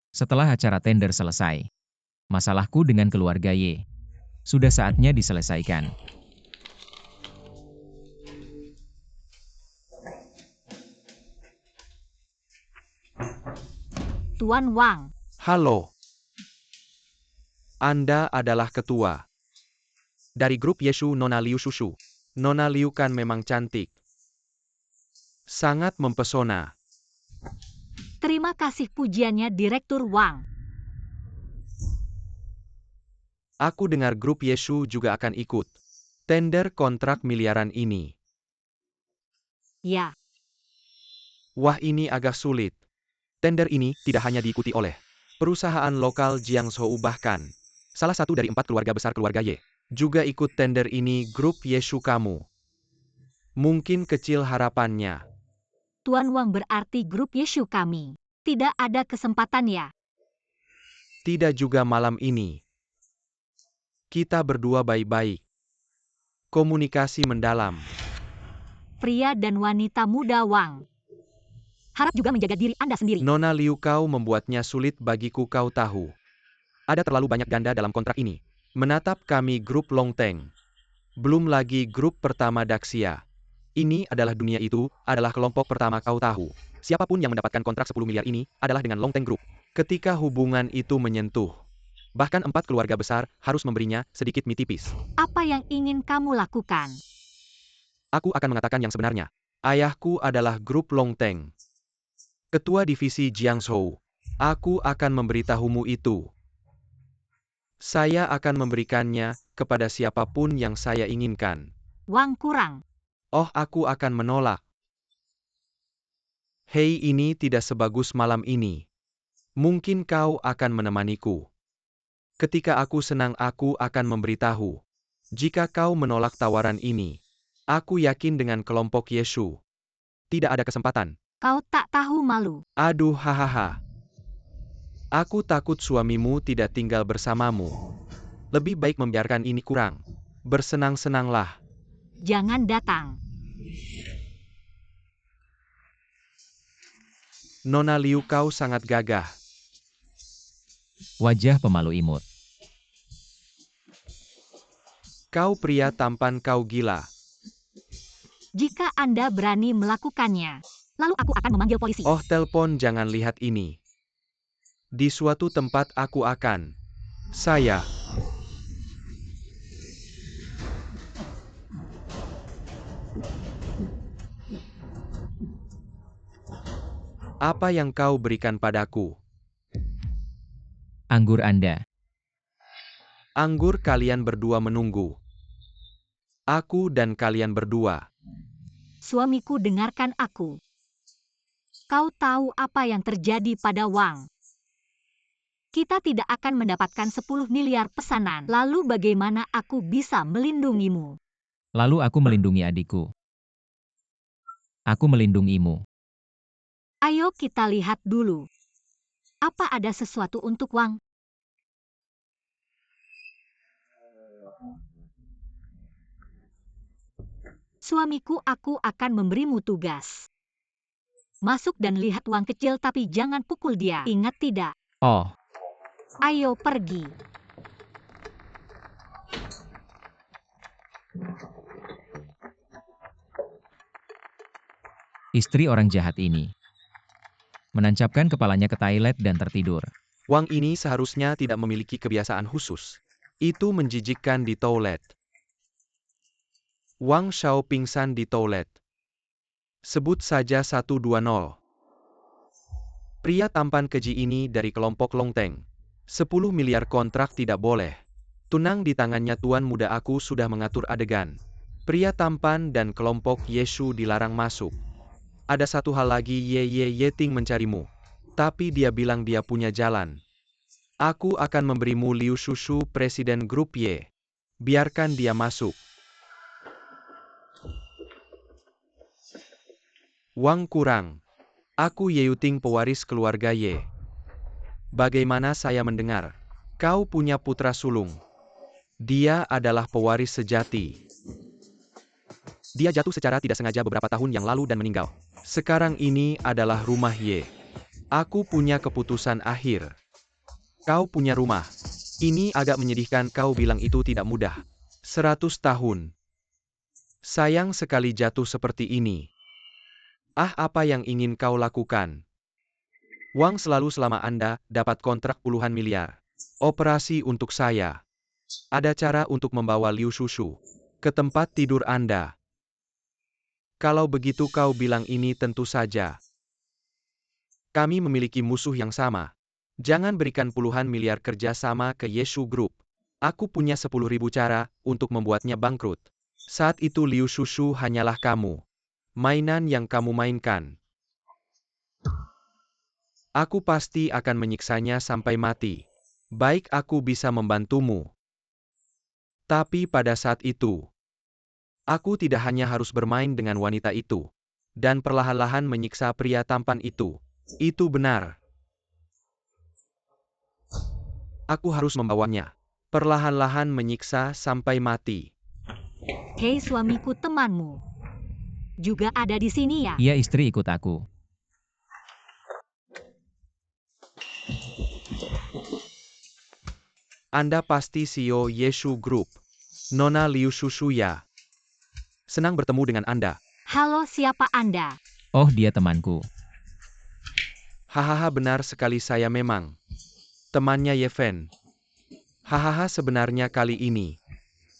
Setelah acara tender selesai, masalahku dengan keluarga Ye sudah saatnya diselesaikan. Tuan Wang, Halo. Anda adalah ketua dari grup Yeshu Nona Liu Shushu. Nona Liu kan memang cantik. Sangat mempesona. terima kasih pujiannya Direktur Wang. Aku dengar grup Yeshu juga akan ikut tender kontrak miliaran ini. Ya, Wah, ini agak sulit. Tender ini tidak hanya diikuti oleh perusahaan lokal Jiangzhou, bahkan salah satu dari 4 keluarga besar keluarga Ye juga ikut tender ini. Grup Yeshu kamu mungkin kecil harapannya. Tuan Wang, berarti grup Yeshu kami tidak ada kesempatan ya? Tidak juga malam ini. Kita berdua baik-baik. Komunikasi mendalam. Pria dan wanita muda Wang, harap juga menjaga diri Anda sendiri. Nona Liu, kau membuatnya sulit bagiku, kau tahu. Ada terlalu banyak ganda dalam kontrak ini. Menatap kami grup Longteng. Belum lagi grup pertama Daxia. Ini adalah dunia, itu adalah kelompok pertama, kau tahu. Siapapun yang mendapatkan kontrak 10 miliar ini adalah dengan Longteng Group. Ketika hubungan itu menyentuh, bahkan 4 keluarga besar harus memberinya sedikit mie tipis. Apa yang ingin kamu lakukan? Aku akan mengatakan yang sebenarnya. Ayahku adalah grup Longteng, ketua divisi Jiangzhou. Aku akan memberitahumu itu. Saya akan memberikannya kepada siapapun yang saya inginkan. Wang kurang. Oh, aku akan menolak. Hei, ini tidak sebagus malam ini. Mungkin kau akan menemaniku. Ketika aku senang, aku akan memberitahu. Jika kau menolak tawaran ini, aku yakin dengan kelompok Yeshu tidak ada kesempatan. Kau tak tahu malu. Aduh, hahaha. Aku takut suamimu tidak tinggal bersamamu. Lebih baik membiarkan ini kurang. Bersenang-senanglah. Jangan datang. Nona Liu, kau sangat gagah. Wajah pemalu imut. Kau pria tampan, kau gila. Jika Anda berani melakukannya, lalu aku akan memanggil polisi. Oh, telepon, jangan lihat ini. Di suatu tempat aku akan. Saya. Apa yang kau berikan padaku? Anggur Anda. Anggur, kalian berdua menunggu. Aku dan kalian berdua. Suamiku, dengarkan aku. Kau tahu apa yang terjadi pada Wang? Kita tidak akan mendapatkan 10 miliar pesanan. Lalu bagaimana aku bisa melindungimu? Lalu aku melindungi adikku. Aku melindungimu. Ayo kita lihat dulu. Apa ada sesuatu untuk Wang? Suamiku, aku akan memberimu tugas. Masuk dan lihat uang kecil tapi jangan pukul dia. Ingat tidak? Oh, Ayo pergi. istri orang jahat ini menancapkan kepalanya ke toilet dan tertidur. Wang ini seharusnya tidak memiliki kebiasaan khusus. Itu menjijikkan di toilet. Wang Xiao pingsan di toilet. Sebut saja 120. Pria tampan keji ini dari kelompok Longteng. 10 miliar kontrak tidak boleh. Tunang di tangannya tuan muda aku sudah mengatur adegan. Pria tampan dan kelompok Yeshu dilarang masuk. Ada satu hal lagi, Yeting mencarimu. Tapi dia bilang dia punya jalan. Aku akan memberimu Liu Shushu, presiden grup Y. Biarkan dia masuk. Wang kurang. Aku Yeuting, pewaris keluarga Y. Bagaimana saya mendengar? Kau punya putra sulung. Dia adalah pewaris sejati. Dia jatuh secara tidak sengaja beberapa tahun yang lalu dan meninggal. Sekarang ini adalah rumah Y. Aku punya keputusan akhir. Kau punya rumah. Ini agak menyedihkan, kau bilang itu tidak mudah. 100 tahun. Sayang sekali jatuh seperti ini. Apa yang ingin kau lakukan? Wang selalu selama Anda dapat kontrak puluhan miliar. Operasi untuk saya. Ada cara untuk membawa Liu Shushu ke tempat tidur Anda. Kalau begitu kau bilang ini tentu saja. Kami memiliki musuh yang sama. Jangan berikan puluhan miliar kerja sama ke Yeshu Group. Aku punya 10.000 cara untuk membuatnya bangkrut. Saat itu Liu Shushu hanyalah kamu. Mainan yang kamu mainkan. Aku pasti akan menyiksanya sampai mati. Baik, aku bisa membantumu. Tapi pada saat itu, aku tidak hanya harus bermain dengan wanita itu, dan perlahan-lahan menyiksa pria tampan itu. Itu benar. Aku harus membawanya. Perlahan-lahan menyiksa sampai mati. Hei suamiku, temanmu juga ada di sini ya? Iya, istri ikut aku. Anda pasti CEO Yeshu Group. Nona Liu Shushu ya. Senang bertemu dengan Anda. Halo, siapa Anda? Oh, dia temanku. Hahaha, benar sekali, saya memang temannya Yefen. Hahaha, sebenarnya kali ini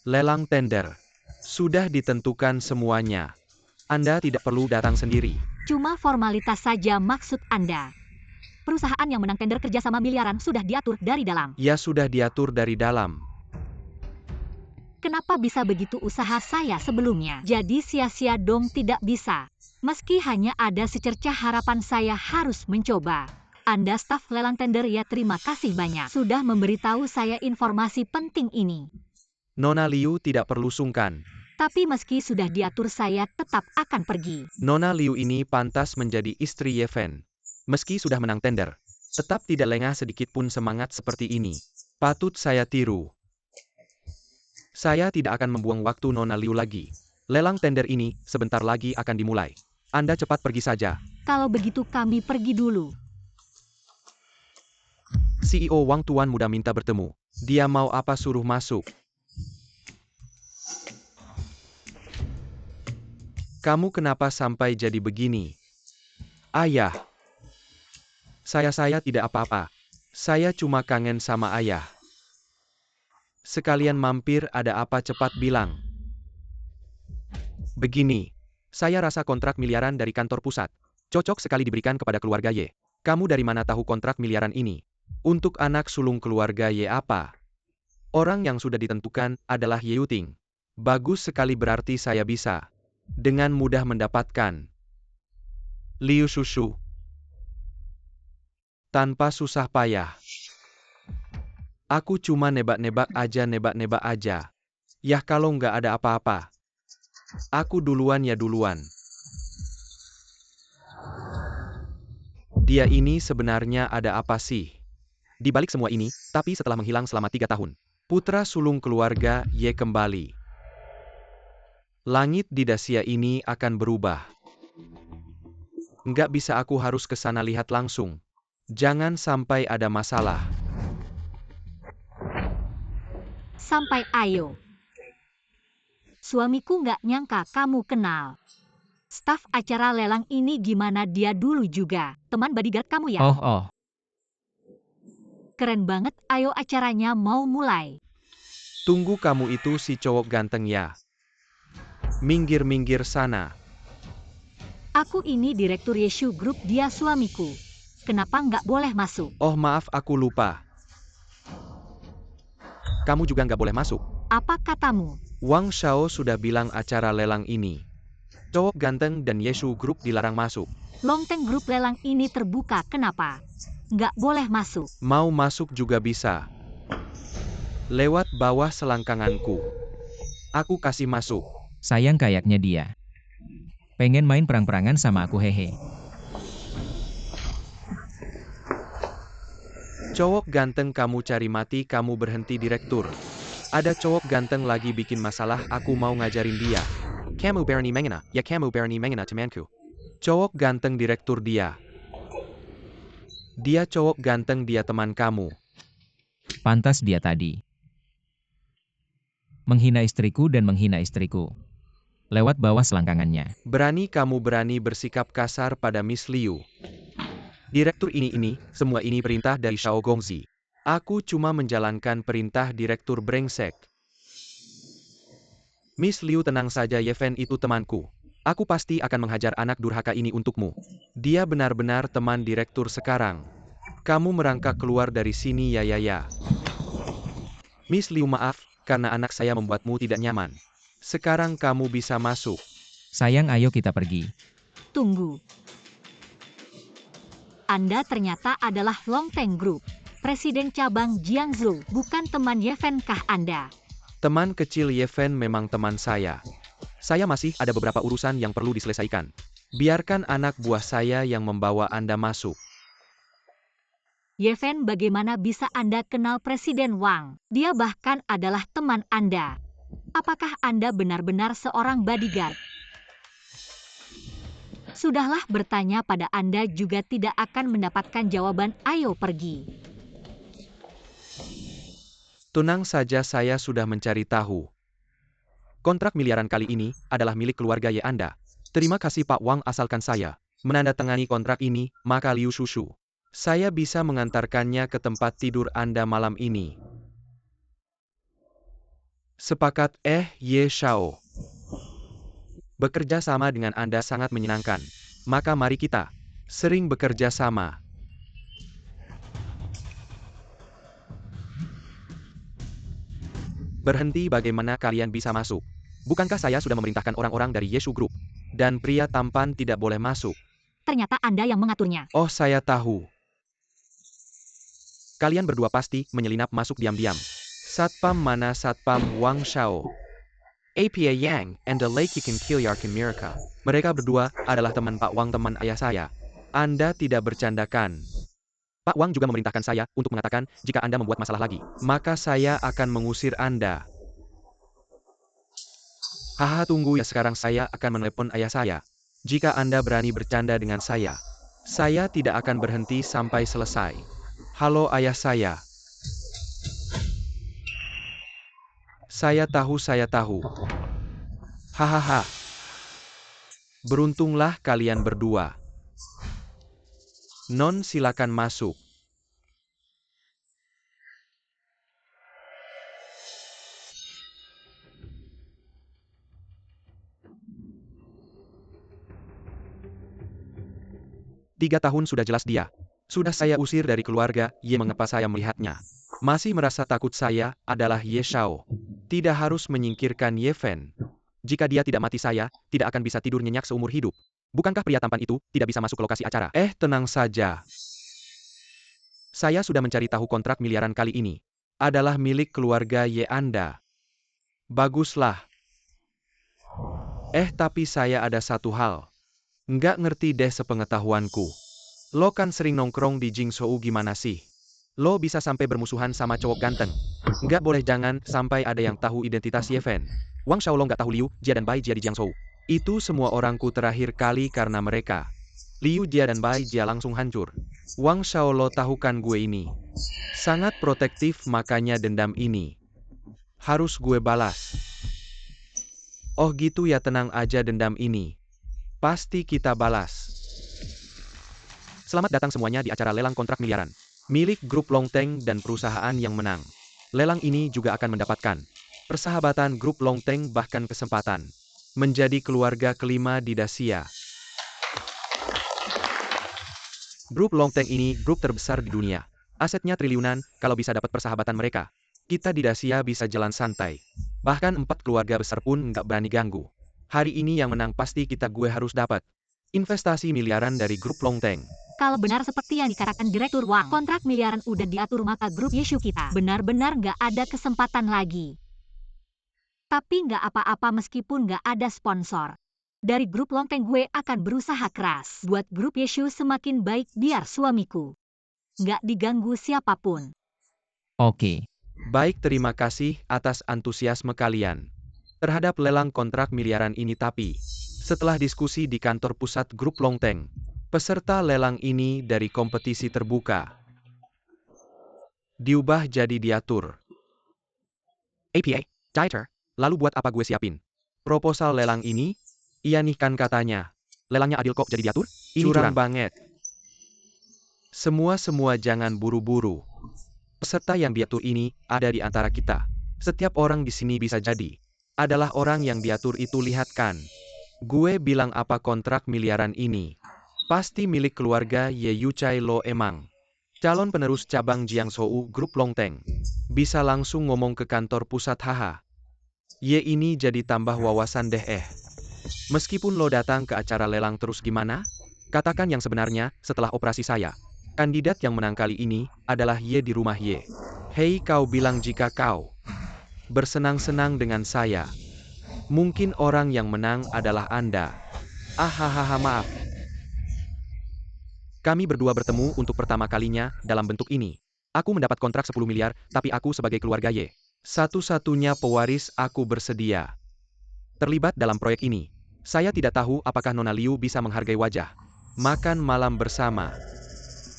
lelang tender sudah ditentukan semuanya. Anda tidak perlu datang sendiri. Cuma formalitas saja maksud Anda. Perusahaan yang menang tender kerjasama miliaran sudah diatur dari dalam. Ya, sudah diatur dari dalam. Kenapa bisa begitu usaha saya sebelumnya? Jadi sia-sia dong, tidak bisa. Meski hanya ada secercah harapan, saya harus mencoba. Anda staf lelang tender ya, terima kasih banyak. Sudah memberitahu saya informasi penting ini. Nona Liu tidak perlu sungkan. Tapi meski sudah diatur, saya tetap akan pergi. Nona Liu ini pantas menjadi istri Yefen. Meski sudah menang tender, tetap tidak lengah sedikit pun semangat seperti ini. Patut saya tiru. Saya tidak akan membuang waktu Nona Liu lagi. Lelang tender ini sebentar lagi akan dimulai. Anda cepat pergi saja. Kalau begitu kami pergi dulu. CEO Wang, tuan muda minta bertemu. Dia mau apa, suruh masuk. Kamu kenapa sampai jadi begini? Ayah. Saya tidak apa-apa. Saya cuma kangen sama ayah. Sekalian mampir, ada apa, cepat bilang. Begini. Saya rasa kontrak miliaran dari kantor pusat cocok sekali diberikan kepada keluarga Y. Kamu dari mana tahu kontrak miliaran ini? Untuk anak sulung keluarga Y apa? Orang yang sudah ditentukan adalah Yeuting. Bagus sekali, berarti saya bisa dengan mudah mendapatkan Liu Shushu. Tanpa susah payah. Aku cuma nebak-nebak aja. Yah, kalau nggak ada apa-apa. Aku duluan ya, duluan. Dia ini sebenarnya ada apa sih? Di balik semua ini, tapi setelah menghilang selama 3 tahun, putra sulung keluarga Y kembali. Langit di Dacia ini akan berubah. Nggak bisa, aku harus ke sana lihat langsung. Jangan sampai ada masalah. Sampai ayo. Suamiku nggak nyangka kamu kenal. Staf acara lelang ini gimana dia dulu juga? Teman bodyguard kamu ya? Oh. Keren banget, ayo acaranya mau mulai. Tunggu, kamu itu si cowok ganteng ya? Minggir-minggir sana. Aku ini Direktur Yeshu Group, dia suamiku. Kenapa nggak boleh masuk? Oh maaf, aku lupa. Kamu juga nggak boleh masuk. Apa katamu? Wang Shao sudah bilang acara lelang ini. Cowok ganteng dan Yeshu Group dilarang masuk. Longteng Group lelang ini terbuka, kenapa? Nggak boleh masuk. Mau masuk juga bisa. Lewat bawah selangkanganku. Aku kasih masuk. Sayang kayaknya dia. Pengen main perang-perangan sama aku, hehe. Cowok ganteng, kamu cari mati, kamu berhenti direktur. Ada cowok ganteng lagi bikin masalah, aku mau ngajarin dia. Kamu berani menghina, ya kamu berani menghina temanku. Cowok ganteng direktur dia. Dia cowok ganteng, dia teman kamu. Pantas dia tadi menghina istriku dan menghina istriku. Lewat bawah selangkangannya. Berani kamu berani bersikap kasar pada Miss Liu. Direktur ini, semua ini perintah dari Shao Gongzi. Aku cuma menjalankan perintah direktur brengsek. Miss Liu, tenang saja, Yeven itu temanku. Aku pasti akan menghajar anak durhaka ini untukmu. Dia benar-benar teman direktur sekarang. Kamu merangkak keluar dari sini ya. Miss Liu, maaf, karena anak saya membuatmu tidak nyaman. Sekarang kamu bisa masuk. Sayang, ayo kita pergi. Tunggu. Anda ternyata adalah Longteng Group, Presiden Cabang Jiangsu, bukan teman Yeven kah Anda? Teman kecil Yeven memang teman saya. Saya masih ada beberapa urusan yang perlu diselesaikan. Biarkan anak buah saya yang membawa Anda masuk. Yeven, bagaimana bisa Anda kenal Presiden Wang? Dia bahkan adalah teman Anda. Apakah Anda benar-benar seorang bodyguard? Sudahlah, bertanya pada Anda juga tidak akan mendapatkan jawaban, ayo pergi. Tenang saja, saya sudah mencari tahu. Kontrak miliaran kali ini adalah milik keluarga Ye Anda. Terima kasih Pak Wang, asalkan saya menandatangani kontrak ini, maka Liu Shushu, saya bisa mengantarkannya ke tempat tidur Anda malam ini. Sepakat, Ye Shao. Bekerja sama dengan Anda sangat menyenangkan. Maka mari kita sering bekerja sama. Berhenti, bagaimana kalian bisa masuk? Bukankah saya sudah memerintahkan orang-orang dari Yeshu Group? Dan pria tampan tidak boleh masuk. Ternyata Anda yang mengaturnya. Oh, saya tahu. Kalian berdua pasti menyelinap masuk diam-diam. Satpam mana Satpam Wang Shao? APA Yang and the Lake Kin Kilyarkin Miraka. Mereka berdua adalah teman Pak Wang, teman ayah saya. Anda tidak bercandakan. Pak Wang juga memerintahkan saya untuk mengatakan jika Anda membuat masalah lagi, maka saya akan mengusir Anda. Haha, tunggu ya, sekarang saya akan menelepon ayah saya. Jika Anda berani bercanda dengan saya tidak akan berhenti sampai selesai. Halo ayah saya. Saya tahu. Hahaha. Beruntunglah kalian berdua. Non, silakan masuk. Tiga tahun sudah jelas dia. Sudah saya usir dari keluarga Ye, mengapa saya melihatnya? Masih merasa takut. Saya adalah Ye Shao. Tidak harus menyingkirkan Yeven. Jika dia tidak mati, saya tidak akan bisa tidur nyenyak seumur hidup. Bukankah pria tampan itu tidak bisa masuk ke lokasi acara? Tenang saja. Saya sudah mencari tahu kontrak miliaran kali ini adalah milik keluarga Ye Anda. Baguslah. Tapi saya ada satu hal. Nggak ngerti deh sepengetahuanku. Lo kan sering nongkrong di Jingzhou, gimana sih? Lo bisa sampai bermusuhan sama cowok ganteng? Nggak boleh, jangan sampai ada yang tahu identitas Yeven. Wang Xiaolong gak tahu Liu Jia dan Bai Jia di Jiangzhou. Itu semua orangku terakhir kali karena mereka. Liu Jia dan Bai Jia langsung hancur. Wang Xiaolo tahukan gue ini. Sangat protektif, makanya dendam ini harus gue balas. Oh gitu ya, tenang aja, dendam ini pasti kita balas. Selamat datang semuanya di acara lelang kontrak miliaran milik grup Longteng dan perusahaan yang menang. Lelang ini juga akan mendapatkan persahabatan grup Longteng, bahkan kesempatan menjadi keluarga kelima di Dacia. Grup Longteng ini grup terbesar di dunia. Asetnya triliunan, kalau bisa dapat persahabatan mereka, kita di Dacia bisa jalan santai. Bahkan 4 keluarga besar pun nggak berani ganggu. Hari ini yang menang pasti gue harus dapat investasi miliaran dari grup Longteng. Kalau benar seperti yang dikatakan Direktur Wang, kontrak miliaran udah diatur, maka grup Yeshu kita benar-benar nggak ada kesempatan lagi. Tapi nggak apa-apa meskipun nggak ada sponsor. Dari grup Longteng gue akan berusaha keras buat grup Yeshu semakin baik biar suamiku nggak diganggu siapapun. Oke. Baik, terima kasih atas antusiasme kalian terhadap lelang kontrak miliaran ini. Tapi setelah diskusi di kantor pusat grup Longteng, peserta lelang ini dari kompetisi terbuka diubah jadi diatur. APA, Dieter. Lalu buat apa gue siapin proposal lelang ini? Iya nih, kan katanya Lelangnya adil kok jadi diatur? Ini curang curang. banget. Semua jangan buru-buru. Peserta yang diatur ini ada di antara kita. Setiap orang di sini bisa jadi adalah orang yang diatur itu. Lihat kan, gue bilang apa, kontrak miliaran ini pasti milik keluarga Ye Yuchai lo. Emang calon penerus cabang Jiangzhou grup Longteng bisa langsung ngomong ke kantor pusat. Haha. Ye ini jadi tambah wawasan deh. Meskipun lo datang ke acara lelang terus, gimana? Katakan yang sebenarnya. Setelah operasi saya, kandidat yang menang kali ini adalah Ye di rumah Ye. Hei, kau bilang jika kau bersenang-senang dengan saya, mungkin orang yang menang adalah Anda. Ahahaha, maaf. Kami berdua bertemu untuk pertama kalinya dalam bentuk ini. Aku mendapat kontrak 10 miliar, tapi aku sebagai keluarga Ye, satu-satunya pewaris, aku bersedia terlibat dalam proyek ini. Saya tidak tahu apakah Nona Liu bisa menghargai wajah makan malam bersama.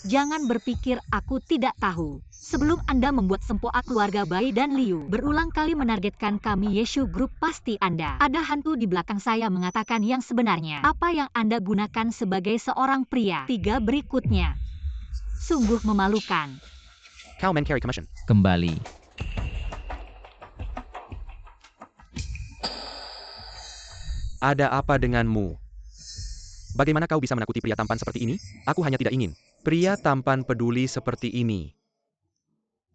Jangan berpikir aku tidak tahu. Sebelum Anda membuat sempoa keluarga Bai dan Liu berulang kali menargetkan kami Yeshu Group, pasti Anda ada hantu di belakang saya mengatakan yang sebenarnya. Apa yang Anda gunakan sebagai seorang pria? 3 berikutnya sungguh memalukan. Cow men carry commission. Kembali. Ada apa denganmu? Bagaimana kau bisa menakuti pria tampan seperti ini? Aku hanya tidak ingin Pria tampan peduli seperti ini.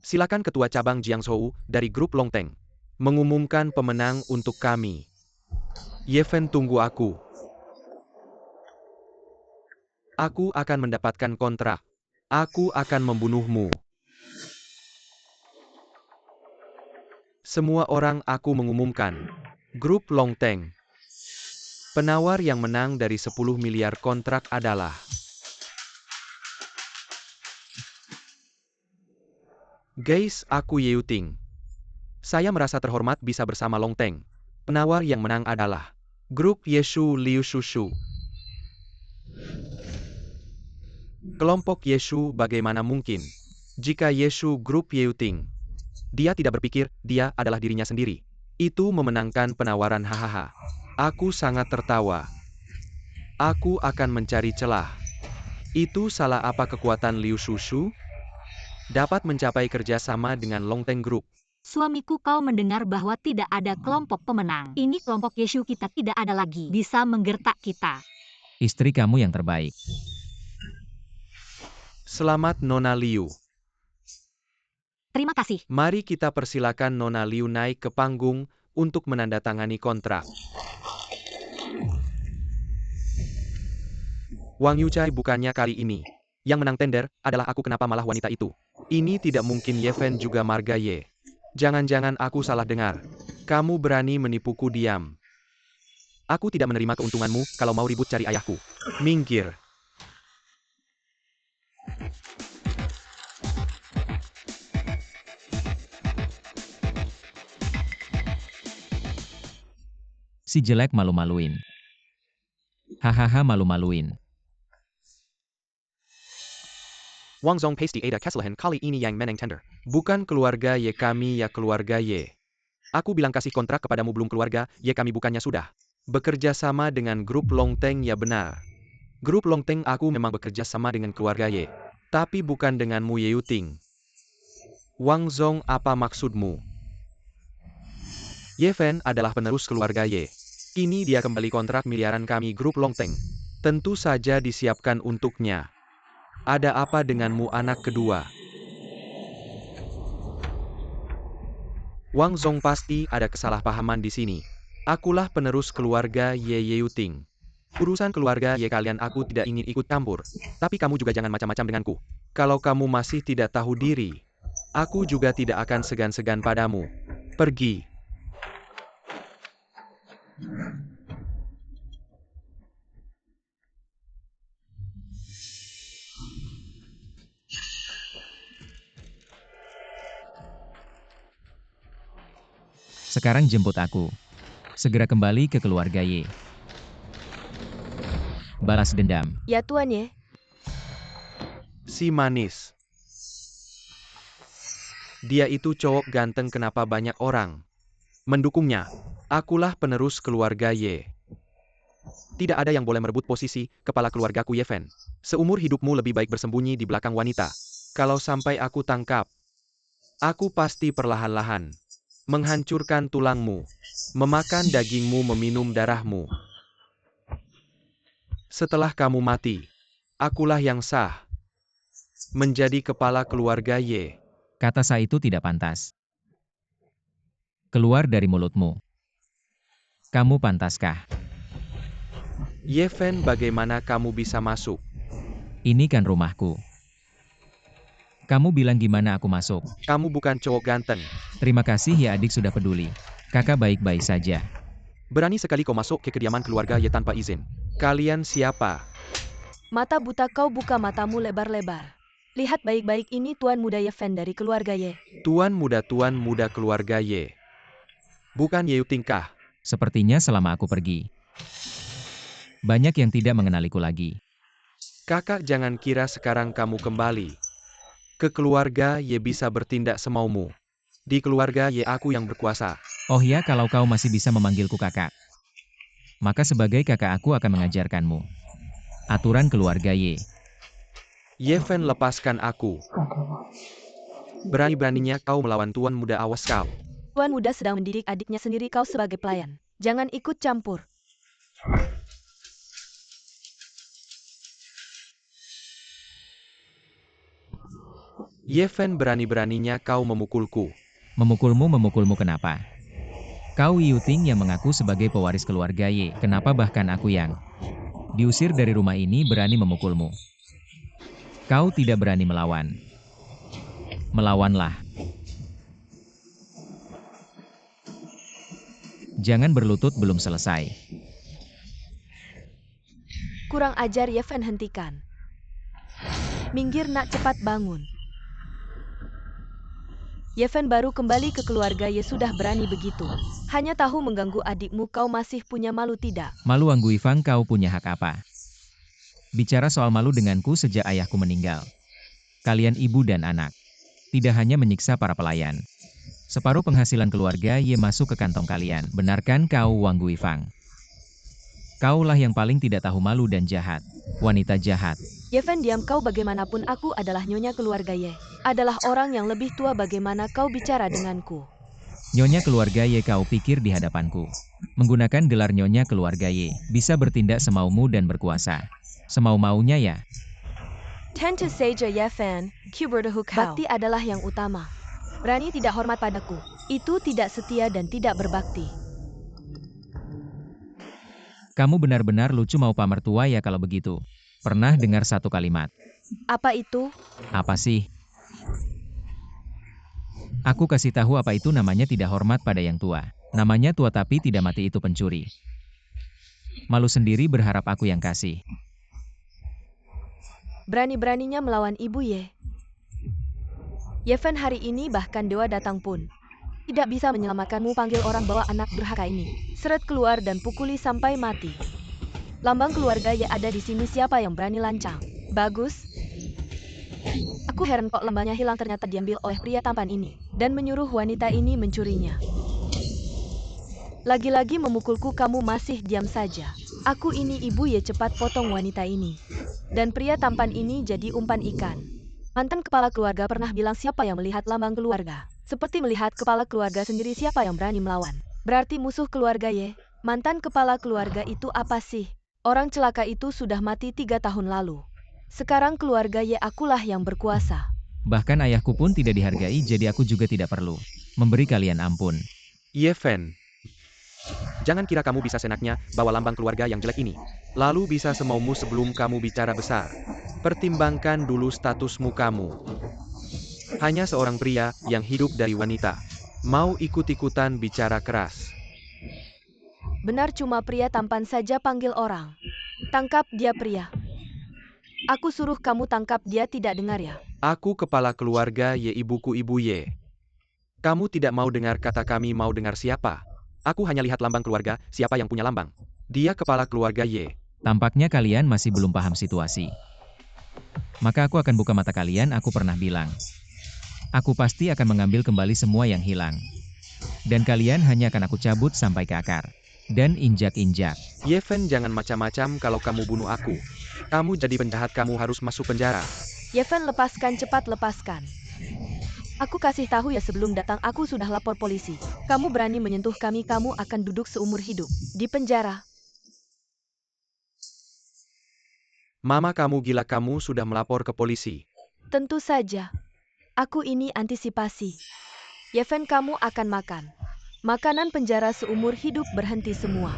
Silakan ketua cabang Jiangzhou dari grup Longteng mengumumkan pemenang untuk kami. Yeven, tunggu aku. Aku akan mendapatkan kontrak. Aku akan membunuhmu. Semua orang, aku mengumumkan. Grup Longteng. Penawar yang menang dari 10 miliar kontrak adalah Guys, aku Ye Yuting. Saya merasa terhormat bisa bersama Longteng. Penawar yang menang adalah grup Yeshu Liu Shushu. Kelompok Yeshu, bagaimana mungkin jika Yeshu grup Ye Yuting? Dia tidak berpikir dia adalah dirinya sendiri. Itu memenangkan penawaran. Hahaha. Aku sangat tertawa. Aku akan mencari celah. Itu salah apa kekuatan Liu Shushu dapat mencapai kerjasama dengan Longteng Group? Suamiku, kau mendengar bahwa tidak ada kelompok pemenang. Ini kelompok Yeshu kita tidak ada lagi bisa menggertak kita. Istri kamu yang terbaik. Selamat Nona Liu. Terima kasih. Mari kita persilakan Nona Liu naik ke panggung untuk menandatangani kontrak. Wang Yuchai, bukannya kali ini yang menang tender adalah aku, kenapa malah wanita itu? Ini tidak mungkin. Yeven juga marga Ye. Jangan-jangan aku salah dengar. Kamu berani menipuku? Diam. Aku tidak menerima keuntunganmu. Kalau mau ribut cari ayahku. Minggir. Si jelek malu-maluin. Hahaha malu-maluin. Wang Zong Pasty Ada Kesalahan Kali Ini Yang Meneng Tender. Bukan keluarga Y kami ya keluarga Y. Aku bilang kasih kontrak kepadamu belum keluarga, ya kami bukannya sudah. Bekerja sama dengan grup Longteng ya benar. Grup Longteng aku memang bekerja sama dengan keluarga Y. Tapi bukan denganmu Ye Yuting. Wang Zong apa maksudmu? Ye Fen adalah penerus keluarga Y. Kini dia kembali kontrak miliaran kami grup Longteng. Tentu saja disiapkan untuknya. Ada apa denganmu anak kedua? Wang Zong pasti ada kesalahpahaman di sini. Akulah penerus keluarga Ye Yuting. Urusan keluarga Ye kalian aku tidak ingin ikut campur. Tapi kamu juga jangan macam-macam denganku. Kalau kamu masih tidak tahu diri, aku juga tidak akan segan-segan padamu. Pergi. Sekarang jemput aku. Segera kembali ke keluarga Y. Balas dendam. Ya Tuan Ye. Si manis. Dia itu cowok ganteng kenapa banyak orang mendukungnya. Akulah penerus keluarga Y. Tidak ada yang boleh merebut posisi kepala keluargaku Ye Fen. Seumur hidupmu lebih baik bersembunyi di belakang wanita. Kalau sampai aku tangkap, aku pasti perlahan-lahan menghancurkan tulangmu, memakan dagingmu, meminum darahmu. Setelah kamu mati, akulah yang sah menjadi kepala keluarga Y. Kata Sa itu tidak pantas. Keluar dari mulutmu. Kamu pantaskah? Ye Fen, bagaimana kamu bisa masuk? Ini kan rumahku. Kamu bilang gimana aku masuk? Kamu bukan cowok ganteng. Terima kasih ya adik sudah peduli. Kakak baik-baik saja. Berani sekali kau masuk ke kediaman keluarga Ye tanpa izin. Kalian siapa? Mata buta kau, buka matamu lebar-lebar. Lihat baik-baik, ini Tuan Muda Ye Fen dari keluarga Ye. Tuan muda keluarga Y. Bukan Ye Yuting kah? Sepertinya selama aku pergi, banyak yang tidak mengenaliku lagi. Kakak jangan kira sekarang kamu kembali ke keluarga Y bisa bertindak semaumu. Di keluarga Y aku yang berkuasa. Oh ya, kalau kau masih bisa memanggilku kakak, maka sebagai kakak aku akan mengajarkanmu aturan keluarga Y. Ye Fen, lepaskan aku. Berani-beraninya kau melawan Tuan Muda, awas kau. Tuan Muda sedang mendidik adiknya sendiri, kau sebagai pelayan. Jangan ikut campur. Ye Fen, berani-beraninya kau memukulku. Memukulmu kenapa? Kau Yuting yang mengaku sebagai pewaris keluarga Y, kenapa bahkan aku yang diusir dari rumah ini berani memukulmu? Kau tidak berani melawan. Melawanlah. Jangan berlutut belum selesai. Kurang ajar Ye Fen, hentikan. Minggir nak, cepat bangun. Ye Fen baru kembali ke keluarga Ye sudah berani begitu. Hanya tahu mengganggu adikmu, kau masih punya malu tidak? Malu Anggu Ifang, kau punya hak apa? Bicara soal malu denganku sejak ayahku meninggal. Kalian ibu dan anak tidak hanya menyiksa para pelayan. Separuh penghasilan keluarga Ye masuk ke kantong kalian. Benarkan kau Wang Guifang? Kaulah yang paling tidak tahu malu dan jahat. Wanita jahat. Ye Fen, diam kau, bagaimanapun aku adalah nyonya keluarga Ye. Adalah orang yang lebih tua, bagaimana kau bicara denganku? Nyonya keluarga Ye, kau pikir di hadapanku menggunakan gelar nyonya keluarga Y bisa bertindak semaumu dan berkuasa semau-maunya ya? Tentu saja Ye Fen, bakti adalah yang utama. Berani tidak hormat padaku, itu tidak setia dan tidak berbakti. Kamu benar-benar lucu, mau pamer tua ya kalau begitu. Pernah dengar satu kalimat? Apa itu? Apa sih? Aku kasih tahu apa itu namanya tidak hormat pada yang tua. Namanya tua tapi tidak mati itu pencuri. Malu sendiri berharap aku yang kasih. Berani-beraninya melawan ibu Ye. Ye Fen, hari ini bahkan dewa datang pun Tidak bisa menyelamatkanmu, panggil orang bawa anak durhaka ini. Seret keluar dan pukuli sampai mati. Lambang keluarga Ye ada di sini, siapa yang berani lancang? Bagus. Aku heran kok lambangnya hilang, ternyata diambil oleh pria tampan ini. Dan menyuruh wanita ini mencurinya. Lagi-lagi memukulku, kamu masih diam saja. Aku ini ibu Ye, cepat potong wanita ini. Dan pria tampan ini jadi umpan ikan. Mantan kepala keluarga pernah bilang siapa yang melihat lambang keluarga. Seperti melihat kepala keluarga sendiri, siapa yang berani melawan. Berarti musuh keluarga Ye. Mantan kepala keluarga itu apa sih? Orang celaka itu sudah mati 3 tahun lalu. Sekarang keluarga Ye akulah yang berkuasa. Bahkan ayahku pun tidak dihargai, jadi aku juga tidak perlu memberi kalian ampun. Ye Fen, jangan kira kamu bisa senaknya bawa lambang keluarga yang jelek ini. Lalu bisa semaumu sebelum kamu bicara besar. Pertimbangkan dulu statusmu kamu. Hanya seorang pria yang hidup dari wanita. Mau ikut-ikutan bicara keras. Benar, cuma pria tampan saja, panggil orang. Tangkap dia, pria. Aku suruh kamu tangkap dia, tidak dengar ya? Aku kepala keluarga Ye, ibuku ibu Ye. Kamu tidak mau dengar kata kami, mau dengar siapa? Aku hanya lihat lambang keluarga, siapa yang punya lambang? Dia kepala keluarga Ye. Tampaknya kalian masih belum paham situasi. Maka aku akan buka mata kalian, aku pernah bilang. Aku pasti akan mengambil kembali semua yang hilang. Dan kalian hanya akan aku cabut sampai ke akar. Dan injak-injak. Ye Fen, jangan macam-macam, kalau kamu bunuh aku. Kamu jadi penjahat, kamu harus masuk penjara. Ye Fen, lepaskan, cepat lepaskan. Aku kasih tahu ya, sebelum datang aku sudah lapor polisi. Kamu berani menyentuh kami, kamu akan duduk seumur hidup di penjara. Mama, kamu gila, kamu sudah melapor ke polisi. Tentu saja. Aku ini antisipasi. Ye Fen, kamu akan makan makanan penjara seumur hidup, berhenti semua.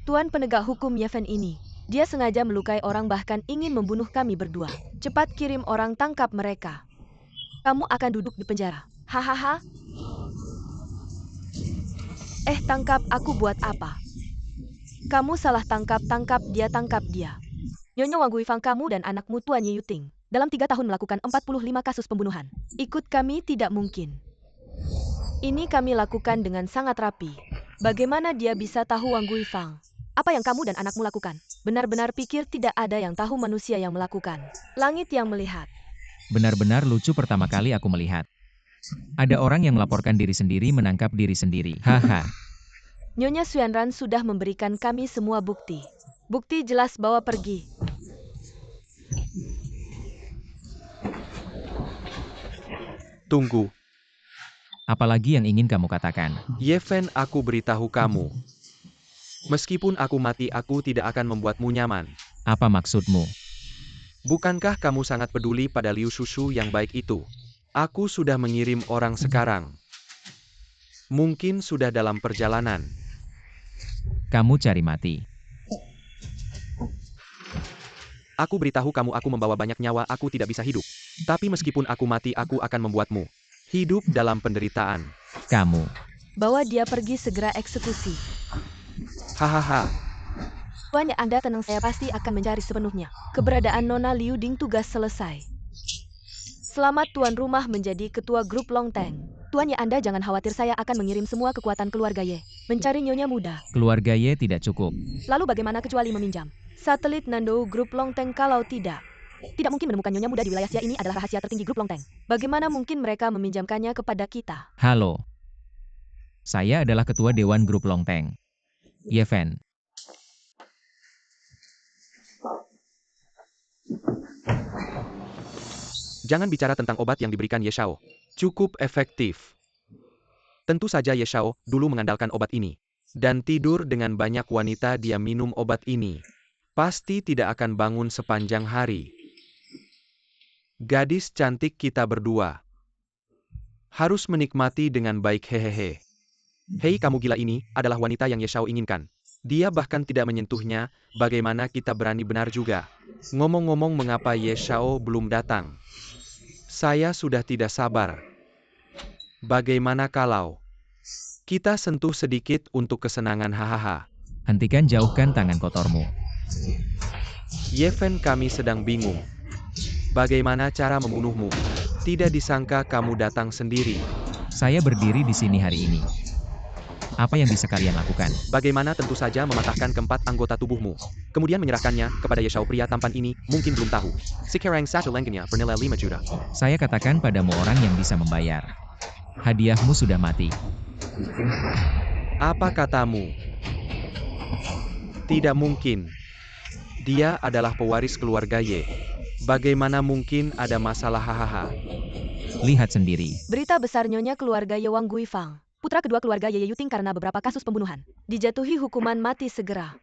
Tuan penegak hukum Ye Fen ini, dia sengaja melukai orang, bahkan ingin membunuh kami berdua. Cepat kirim orang, tangkap mereka. Kamu akan duduk di penjara. Hahaha. Tangkap aku buat apa? Kamu salah tangkap, tangkap dia, tangkap dia. Nyonya Wang Guifang, kamu dan anakmu Tuan Ye Yuting dalam 3 tahun melakukan 45 kasus pembunuhan. Ikut kami tidak mungkin. Ini kami lakukan dengan sangat rapi. Bagaimana dia bisa tahu, Wang Guifang? Apa yang kamu dan anakmu lakukan? Benar-benar pikir tidak ada yang tahu, manusia yang melakukan. Langit yang melihat. Benar-benar lucu, pertama kali aku melihat. Ada orang yang melaporkan diri sendiri menangkap diri sendiri. Haha. Nyonya Xuanran sudah memberikan kami semua bukti. Bukti jelas, bawa pergi. Tunggu. Apalagi yang ingin kamu katakan? Ye Fen, aku beritahu kamu. Meskipun aku mati, aku tidak akan membuatmu nyaman. Apa maksudmu? Bukankah kamu sangat peduli pada Liu Shushu yang baik itu? Aku sudah mengirim orang sekarang. Mungkin sudah dalam perjalanan. Kamu cari mati. Aku beritahu kamu, aku membawa banyak nyawa, aku tidak bisa hidup. Tapi meskipun aku mati, aku akan membuatmu hidup dalam penderitaan. Kamu. Bawa dia pergi, segera eksekusi. Hahaha. Tuan, Anda tenang, saya pasti akan mencari sepenuhnya keberadaan Nona Liu Ding. Tugas selesai. Selamat tuan rumah menjadi ketua grup Long Teng. Tuan Ye, Anda jangan khawatir, saya akan mengirim semua kekuatan keluarga Ye mencari nyonya muda. Keluarga Ye tidak cukup. Lalu bagaimana kecuali meminjam satelit Nando grup Long Teng? Kalau tidak mungkin menemukan nyonya muda di wilayah Xia. Ini adalah rahasia tertinggi grup Long Teng. Bagaimana mungkin mereka meminjamkannya kepada kita? Halo. Saya adalah ketua Dewan Grup Long Teng. Ye Fen. Jangan bicara tentang obat yang diberikan Ye Shao. Cukup efektif. Tentu saja Ye Shao dulu mengandalkan obat ini. Dan tidur dengan banyak wanita dia minum obat ini. Pasti tidak akan bangun sepanjang hari. Gadis cantik kita berdua harus menikmati dengan baik, hehehe. Hei, kamu gila, ini adalah wanita yang Ye Shao inginkan. Dia bahkan tidak menyentuhnya, bagaimana kita berani? Benar juga. Ngomong-ngomong, mengapa Ye Shao belum datang? Saya sudah tidak sabar. Bagaimana kalau kita sentuh sedikit untuk kesenangan, hahaha. Hentikan, jauhkan tangan kotormu. Ye Fen, kami sedang bingung. Bagaimana cara membunuhmu? Tidak disangka kamu datang sendiri. Saya berdiri di sini hari ini. Apa yang bisa kalian lakukan? Bagaimana tentu saja mematahkan keempat anggota tubuhmu. Kemudian menyerahkannya kepada Yeshao pria tampan ini, mungkin belum tahu. Sekarang satu lengkapnya bernilai 5 juta. Saya katakan padamu orang yang bisa membayar. Hadiahmu sudah mati. Apa katamu? Tidak mungkin. Dia adalah pewaris keluarga Ye. Bagaimana mungkin ada masalah hahaha. Lihat sendiri. Berita besar Nyonya keluarga Ye Wang Guifang, putra kedua keluarga Ye Yuting karena beberapa kasus pembunuhan, dijatuhi hukuman mati segera.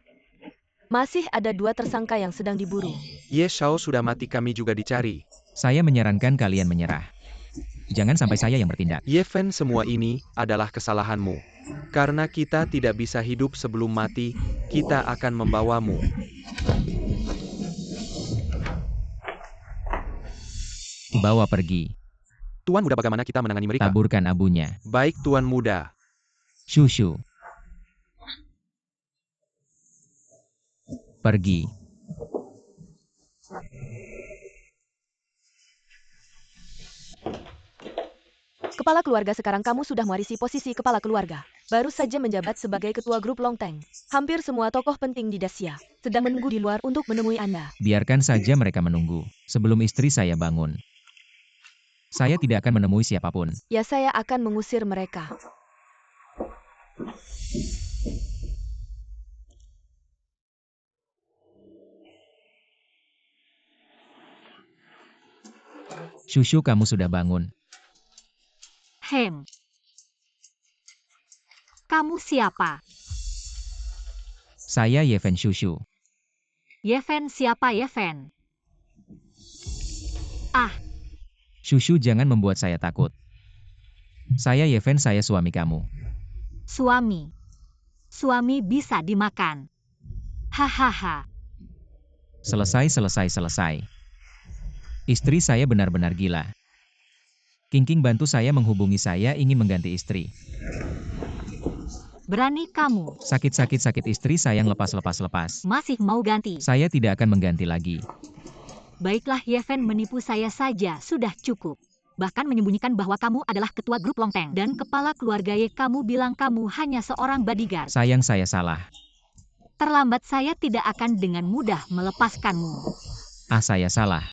Masih ada 2 tersangka yang sedang diburu. Ye Shao sudah mati, kami juga dicari. Saya menyarankan kalian menyerah. Jangan sampai saya yang bertindak. Ye Fen, semua ini adalah kesalahanmu. Karena kita tidak bisa hidup sebelum mati, kita akan membawamu. Bawa pergi. Tuan muda, bagaimana kita menangani mereka? Taburkan abunya. Baik tuan muda. Shushu. Pergi. Kepala keluarga, sekarang kamu sudah mewarisi posisi kepala keluarga. Baru saja menjabat sebagai ketua grup Longteng. Hampir semua tokoh penting di Dacia sedang menunggu di luar untuk menemui Anda. Biarkan saja mereka menunggu. Sebelum istri saya bangun. Saya tidak akan menemui siapapun. Ya, saya akan mengusir mereka. Shushu, kamu sudah bangun. Kamu siapa? Saya Yefen Shushu. Yefen siapa Yefen? Shushu, jangan membuat saya takut. Saya Yefen, saya suami kamu. Suami. Suami bisa dimakan. Hahaha. Selesai. Istri saya benar-benar gila. Kingking, bantu saya menghubungi, saya ingin mengganti istri. Berani kamu. Sakit istri saya, lepas. Masih mau ganti? Saya tidak akan mengganti lagi. Baiklah, Yefen menipu saya saja sudah cukup. Bahkan menyembunyikan bahwa kamu adalah ketua grup Longteng dan kepala keluarga Ye. Kamu bilang kamu hanya seorang bodyguard. Sayang, saya salah. Terlambat, saya tidak akan dengan mudah melepaskanmu. Saya salah.